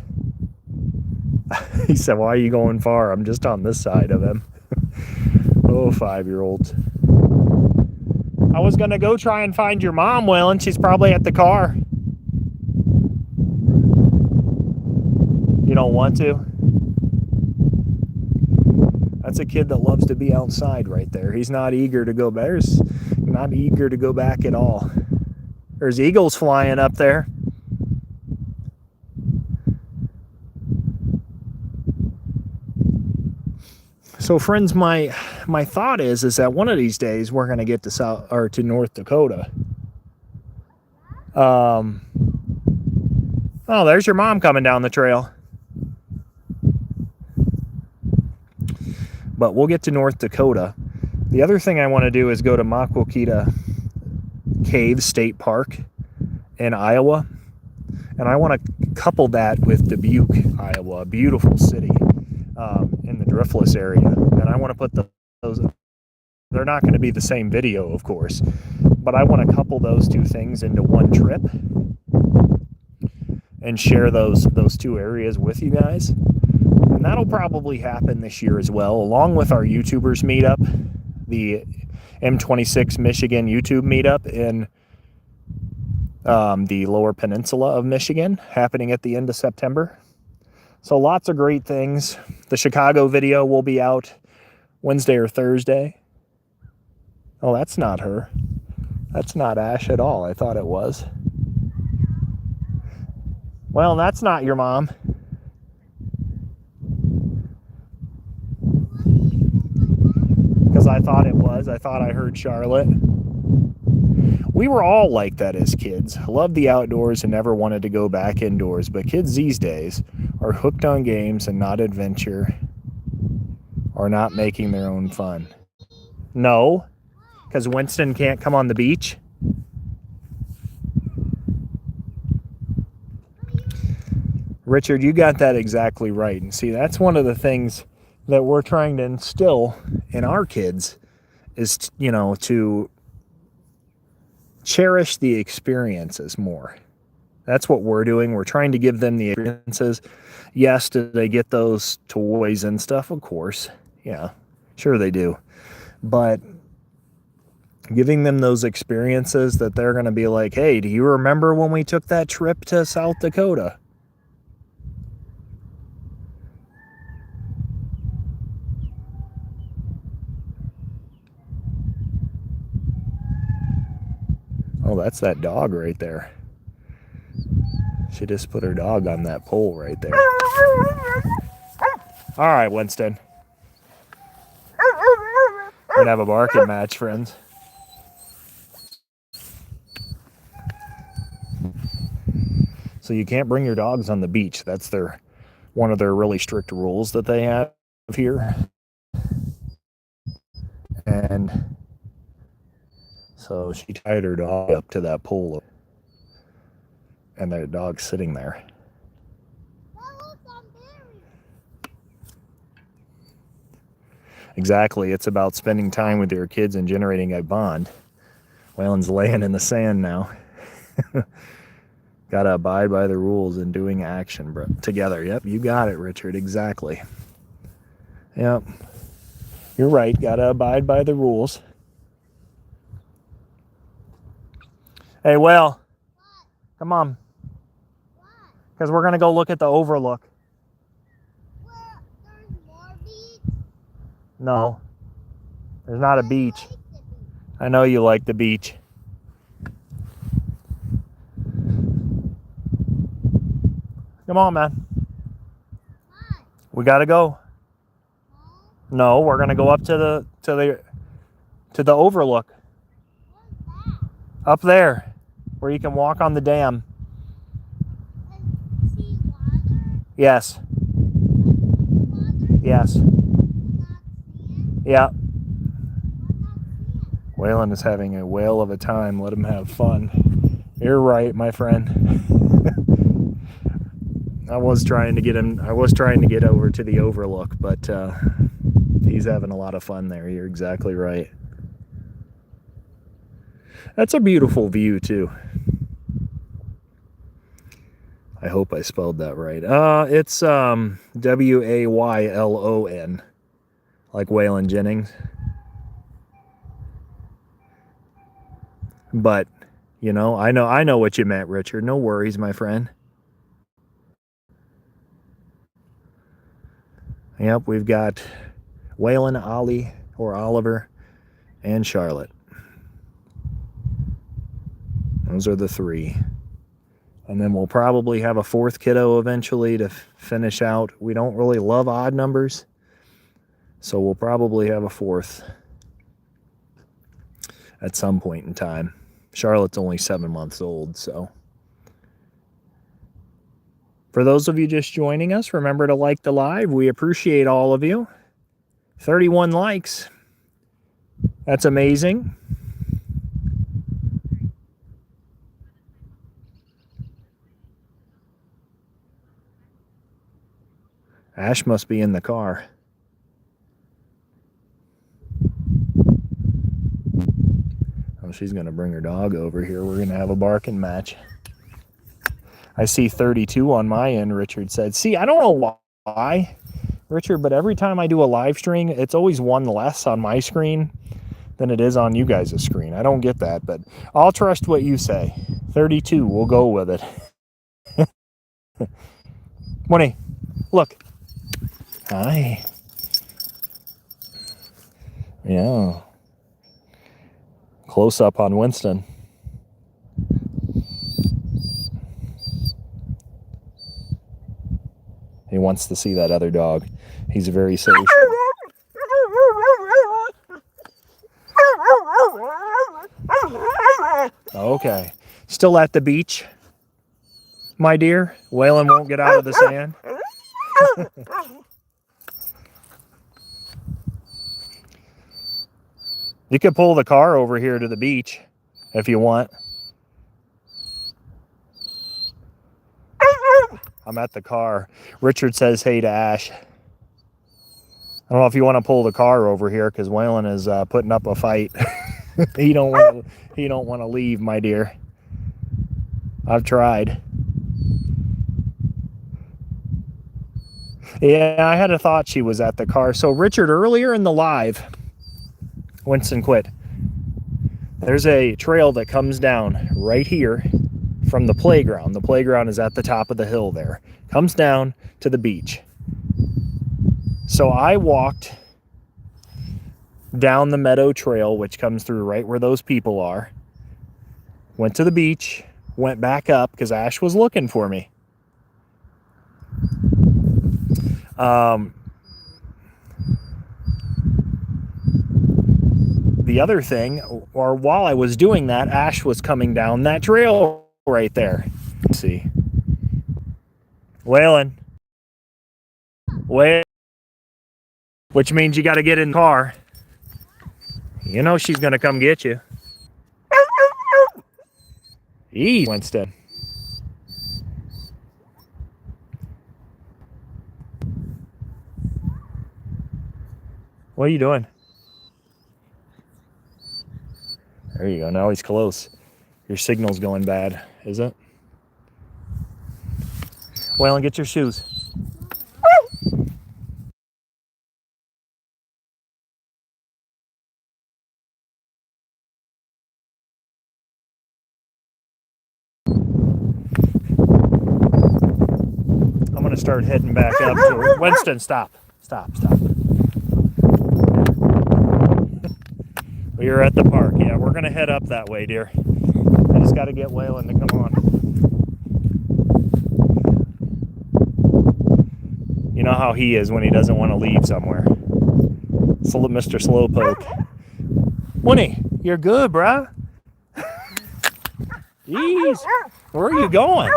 He said, why are you going far? I'm just on this side of him. Oh, 5-year-olds. I was going to go try and find your mom, Waylon. She's probably at the car. You don't want to? That's a kid that loves to be outside right there. He's not eager to go back. Not eager to go back at all. There's eagles flying up there. So friends, my thought is that one of these days we're going to get to North Dakota. Oh, there's your mom coming down the trail. But we'll get to North Dakota. The other thing I want to do is go to Maquoketa Cave State Park in Iowa. And I want to couple that with Dubuque, Iowa, a beautiful city in the Driftless area. And I want to put those, they're not going to be the same video, of course, but I want to couple those two things into one trip and share those two areas with you guys. And that'll probably happen this year as well, along with our YouTubers meetup, the M26 Michigan YouTube meetup in the Lower Peninsula of Michigan, happening at the end of September. So lots of great things. The Chicago video will be out Wednesday or Thursday. Oh, that's not her. That's not Ash at all. I thought it was. Well, that's not your mom. Because I thought it was. I thought I heard Charlotte. We were all like that as kids. Loved the outdoors and never wanted to go back indoors. But kids these days are hooked on games and not adventure, or not making their own fun. No, because Winston can't come on the beach. Richard, you got that exactly right. And see, that's one of the things that we're trying to instill in our kids is, to cherish the experiences more. That's what we're doing. We're trying to give them the experiences. Yes, do they get those toys and stuff? Of course. Yeah, sure they do. But giving them those experiences that they're going to be like, hey, do you remember when we took that trip to South Dakota? Oh, that's that dog right there. She just put her dog on that pole right there. All right, Winston. We're gonna have a barking match, friends. So you can't bring your dogs on the beach. That's one of their really strict rules that they have here. And so she tied her dog up to that pole, and their dog's sitting there. Exactly. It's about spending time with your kids and generating a bond. Waylon's laying in the sand now. Gotta abide by the rules and doing action together. Yep, you got it, Richard. Exactly. Yep. You're right. Gotta abide by the rules. Hey, Will, come on. Because we're going to go look at the overlook. Where there's more beach? No, there's not a beach. Like the beach. I know you like the beach. Come on, man. What? We got to go. No? No, we're going to go up to the overlook. What's that? Up there, where you can walk on the dam. And see water? Yes. Water? Yes. Not sand? Yeah. Why not sand? Waylon is having a whale of a time. Let him have fun. You're right, my friend. I was trying to get over to the overlook, but he's having a lot of fun there. You're exactly right. That's a beautiful view too. I hope I spelled that right. It's Waylon, like Waylon Jennings. But, you know, I know what you meant, Richard. No worries, my friend. Yep, we've got Waylon, Ollie, or Oliver, and Charlotte. Those are the three. And then we'll probably have a fourth kiddo eventually to finish out. We don't really love odd numbers, so we'll probably have a fourth at some point in time. Charlotte's only 7 months old, so. For those of you just joining us, remember to like the live. We appreciate all of you. 31 likes. That's amazing. Ash must be in the car. Oh, she's going to bring her dog over here. We're going to have a barking match. I see 32 on my end, Richard said. See, I don't know why, Richard, but every time I do a live stream, it's always one less on my screen than it is on you guys' screen. I don't get that, but I'll trust what you say. 32, we'll go with it. Money, look. Hi. Yeah. Close up on Winston. He wants to see that other dog. He's very social. Okay. Still at the beach, my dear? Waylon won't get out of the sand. You could pull the car over here to the beach if you want. I'm at the car. Richard says hey to Ash. I don't know if you want to pull the car over here because Waylon is putting up a fight. He don't want to leave, my dear. I've tried. Yeah, I had a thought she was at the car. So Richard, earlier in the live, Winston quit. There's a trail that comes down right here from the playground. The playground is at the top of the hill there. Comes down to the beach. So I walked down the meadow trail, which comes through right where those people are. Went to the beach, went back up because Ash was looking for me. The other thing, or while I was doing that, Ash was coming down that trail right there. Let's see. Waylon. Which means you got to get in the car. You know she's going to come get you. Easy, Winston. What are you doing? There you go. Now he's close. Your signal's going bad, is it? Waylon, get your shoes. start heading back up to Winston, stop. Stop. We're at the park. Yeah, we're going to head up that way, dear. I just got to get Waylon to come on. You know how he is when he doesn't want to leave somewhere. So Mr. Slowpoke. Winnie, you're good, bruh. Jeez. Where are you going?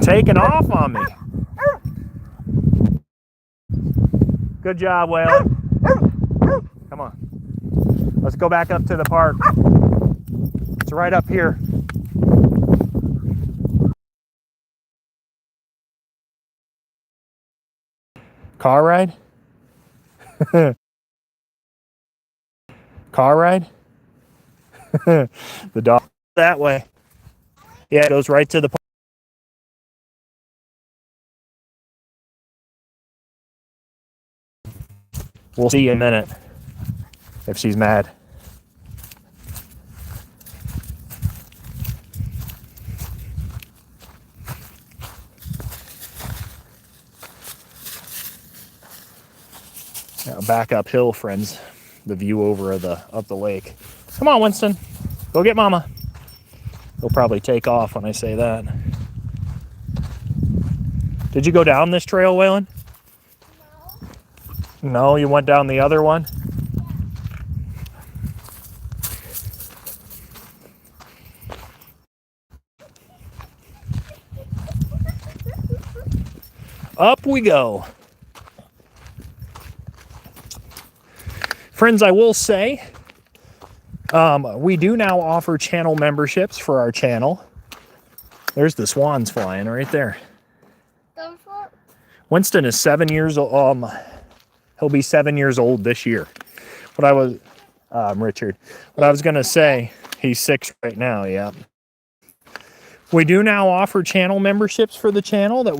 Taking off on me. Good job, Waylon. Come on. Let's go back up to the park. It's right up here. Car ride? Car ride? The dog that way. Yeah, it goes right to the park. We'll see in a minute if she's mad. Now back uphill, friends. The view over of the lake. Come on, Winston. Go get Mama. He'll probably take off when I say that. Did you go down this trail, Waylon? No, you went down the other one? Up we go. Friends, I will say, we do now offer channel memberships for our channel. There's the swans flying right there. Winston is 7 years old. He'll be 7 years old this year. What I was, Richard. What I was gonna say, he's 6 right now. Yeah. We do now offer channel memberships for the channel that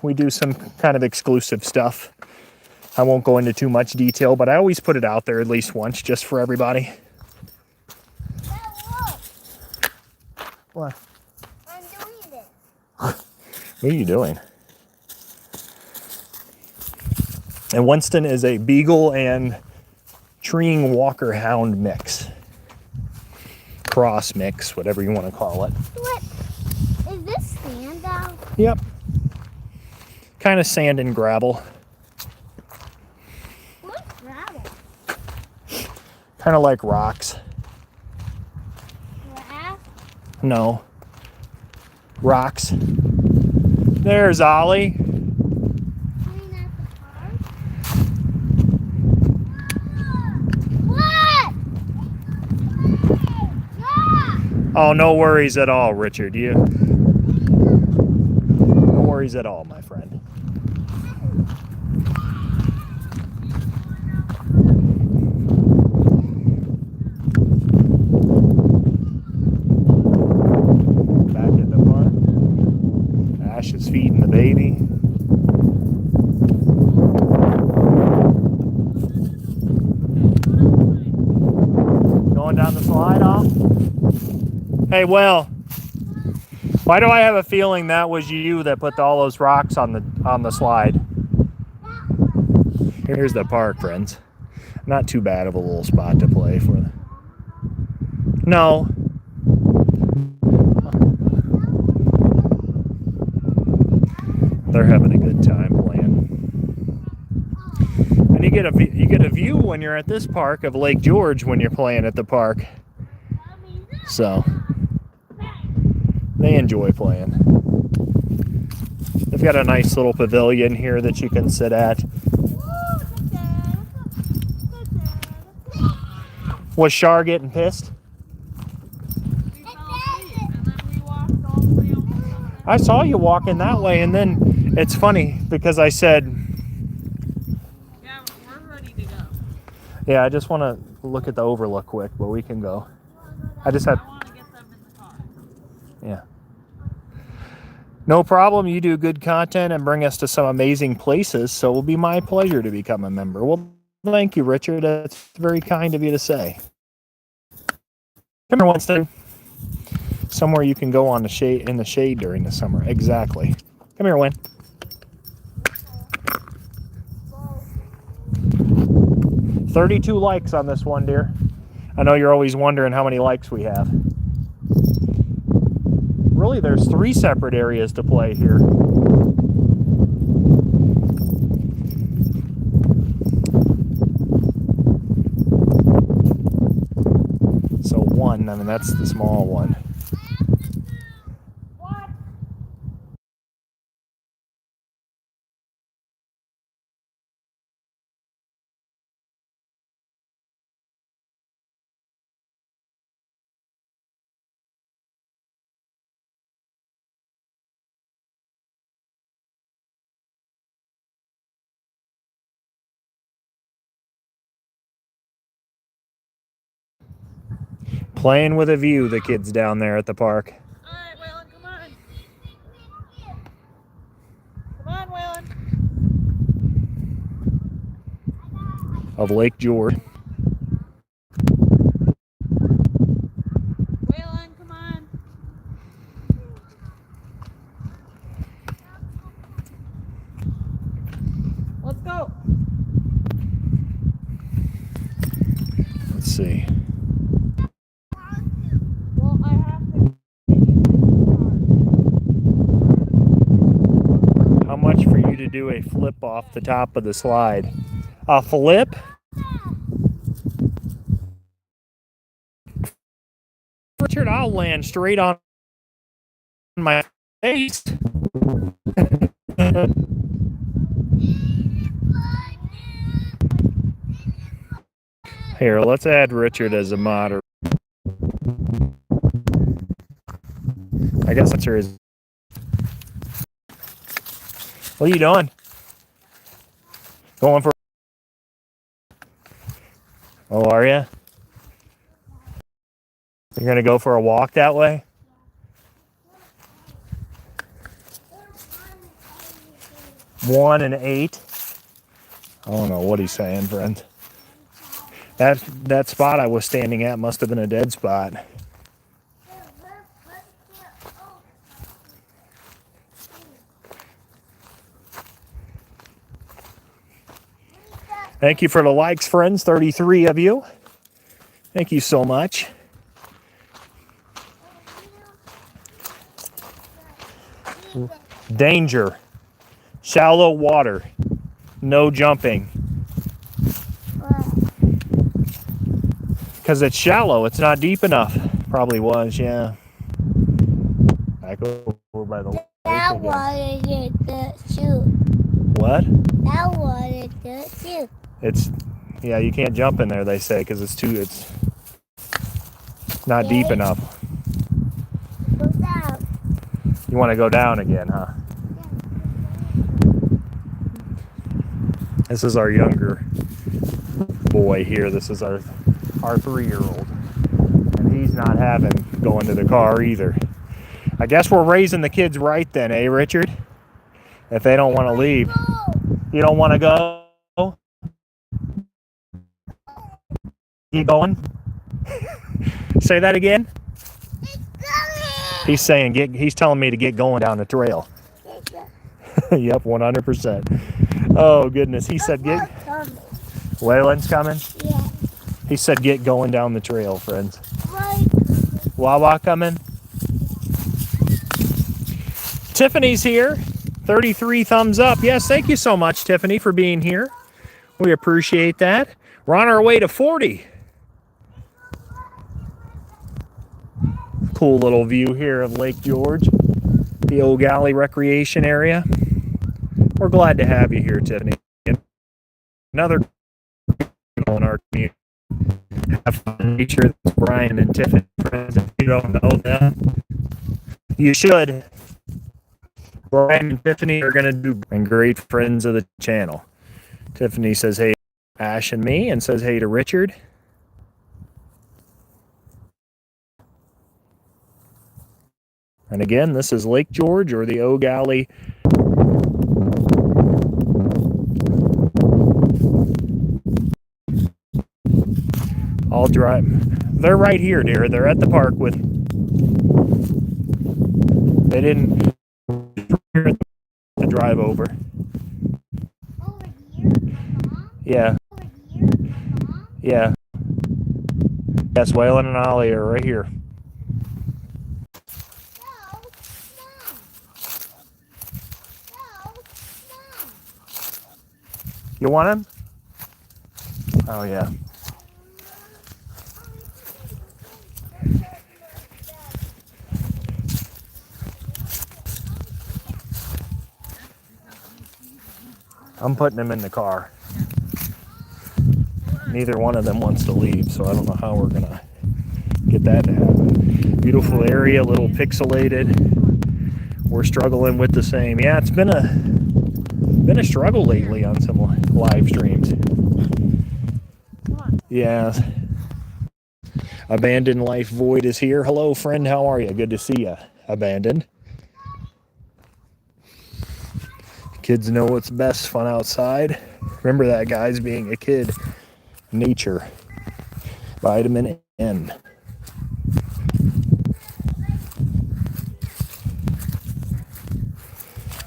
we do some kind of exclusive stuff. I won't go into too much detail, but I always put it out there at least once just for everybody. What? I'm doing this. What are you doing? And Winston is a beagle and treeing walker hound mix. Cross mix, whatever you want to call it. What? Is this sand out? Yep. Kind of sand and gravel. What's gravel? Kind of like rocks. Grass? No. Rocks. There's Ollie. Oh, no worries at all, Richard. No worries at all, my friend. Back at the park. Ash is feeding the baby. Going down the slide off. Hey, Will, why do I have a feeling that was you that put all those rocks on the slide? Here's the park, friends. Not too bad of a little spot to play for. No. They're having a good time playing. And you get a view when you're at this park of Lake George when you're playing at the park. So they enjoy playing. They've got a nice little pavilion here that you can sit at. Was Shar getting pissed? I saw you walking that way, and then it's funny because I said, Yeah, we're ready to go. yeah, I just want to look at the overlook quick, but we can go. I want to get them in the car. Yeah. No problem. You do good content and bring us to some amazing places, so it will be my pleasure to become a member. Well, thank you, Richard. That's very kind of you to say. Come here, Winston. Somewhere you can go on the shade in the shade during the summer. Exactly. Come here, Win. 32 likes on this one, dear. I know you're always wondering how many likes we have. Really, there's 3 separate areas to play here. So 1, I mean, that's the small one. Playing with a view, the kids down there at the park. All right, Waylon, come on. Come on, Waylon. Of Lake George. Waylon, come on. Let's go. Let's see. Well, I have to get you my car. How much for you to do a flip off the top of the slide? A flip? Richard, I'll land straight on my face. Here, let's add Richard as a moderator. I guess that's his. What are you doing? Going for. Oh, are you? You're going to go for a walk that way? One and 8. I don't know what he's saying, friend. That spot I was standing at must have been a dead spot. Thank you for the likes, friends. 33 of you. Thank you so much. Danger. Shallow water. No jumping. Because it's shallow. It's not deep enough. Probably was, yeah. Back over by the lake That again. water is the shoe. What? That water is the shoe. It's, yeah, you can't jump in there, they say, because it's not deep enough. Go down. You want to go down again, huh? This is our younger boy here. This is our 3-year-old. And he's not having going to the car either. I guess we're raising the kids right then, eh, Richard? If they don't want to leave. You don't want to go? You going? Say that again? He's saying he's telling me to get going down the trail. Yep, 100%. Oh goodness, he said get. Waylon's coming. Yeah. He said get going down the trail, friends. Right. Wawa coming. Tiffany's here. 33 thumbs up. Yes, thank you so much, Tiffany, for being here. We appreciate that. We're on our way to 40. Cool little view here of Lake George, the Eau Galle recreation area. We're glad to have you here, Tiffany. Another in our community. Have fun. Make sure that's Brian and Tiffany friends. If you don't know them, you should. Brian and Tiffany are going to do and great friends of the channel. Tiffany says hey to Ash and me and says hey to Richard. And again, this is Lake George or the Eau Galle. I'll drive. They're right here, dear. They're at the park with. They didn't to drive over. Over here, Mom? Yeah, Over here, Mom? yeah. Yes, Waylon and Ollie are right here. No, Mom. No, Mom. You want him? Oh, yeah. I'm putting him in the car. Neither one of them wants to leave, so I don't know how we're going to get that to happen. Beautiful area, a little pixelated. We're struggling with the same. Yeah, it's been a struggle lately on some live streams. Yeah. Abandoned Life Void is here. Hello, friend. How are you? Good to see you. Abandoned. Kids know what's best. Fun outside. Remember that, guys, being a kid. Nature. Vitamin N.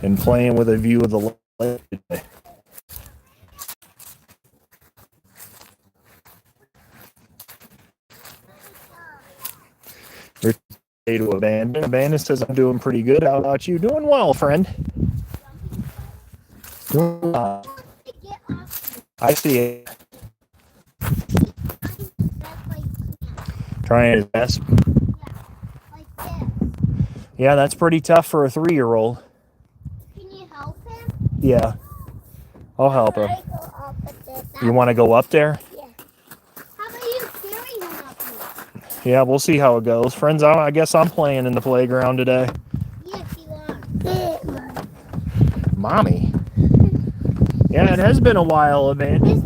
And playing with a view of the lake today. To Abandon. Abandon says, I'm doing pretty good. How about you? Doing well, friend. I see it. Trying his best. Like this. Yeah, that's pretty tough for a 3-year-old. Can you help him? Yeah. I'll help him. I go up at this. You want to go up there? Yeah. How about you carry him up here? Yeah, we'll see how it goes. Friends, I guess I'm playing in the playground today. Yes, you are. Mommy? Yeah, it has been a while, Abandon. Your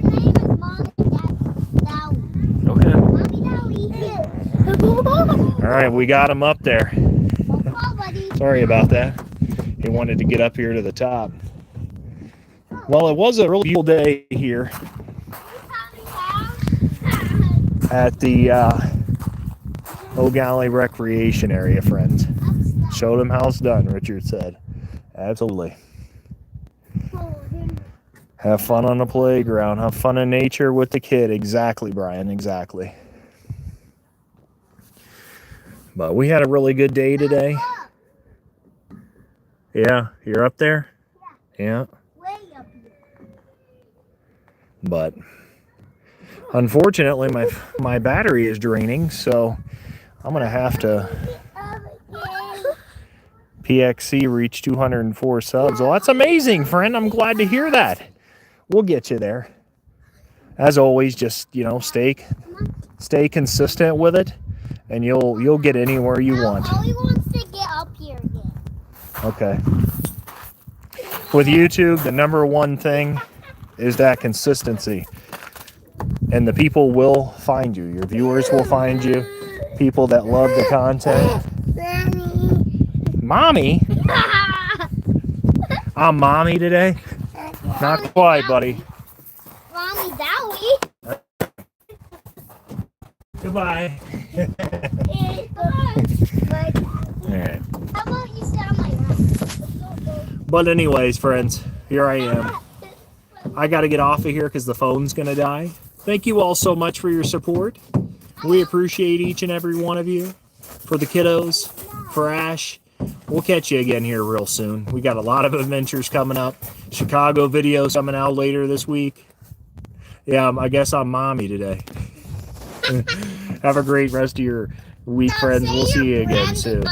name is Mom and Dad Dowie. Okay. Mommy Dowie. All right, we got him up there. Oh, buddy. Sorry about that. He wanted to get up here to the top. Well, it was a real beautiful day here at the Eau Galle recreation area, friends. Showed him how it's done, Richard said. Absolutely. Have fun on the playground. Have fun in nature with the kid. Exactly, Brian. Exactly. But we had a really good day today. Yeah, you're up there? Yeah. Way up here. But unfortunately, my battery is draining, so I'm going to have to... PXC reached 204 subs. Well, that's amazing, friend. I'm glad to hear that. We'll get you there. As always, just, stay consistent with it, and you'll get anywhere you want. Ollie wants to get up here again. Okay. With YouTube, the number one thing is that consistency. And the people will find you. Your viewers will find you. People that love the content. Mommy? I'm mommy today? Not quite, buddy. Mommy Dowie. Goodbye. All right. How about you sit on my lap? But anyways, friends, here I am. I got to get off of here because the phone's going to die. Thank you all so much for your support. We appreciate each and every one of you. For the kiddos, for Ash. We'll catch you again here real soon. We got a lot of adventures coming up. Chicago videos coming out later this week. Yeah, I guess I'm mommy today. Have a great rest of your week, friends. We'll see you again soon.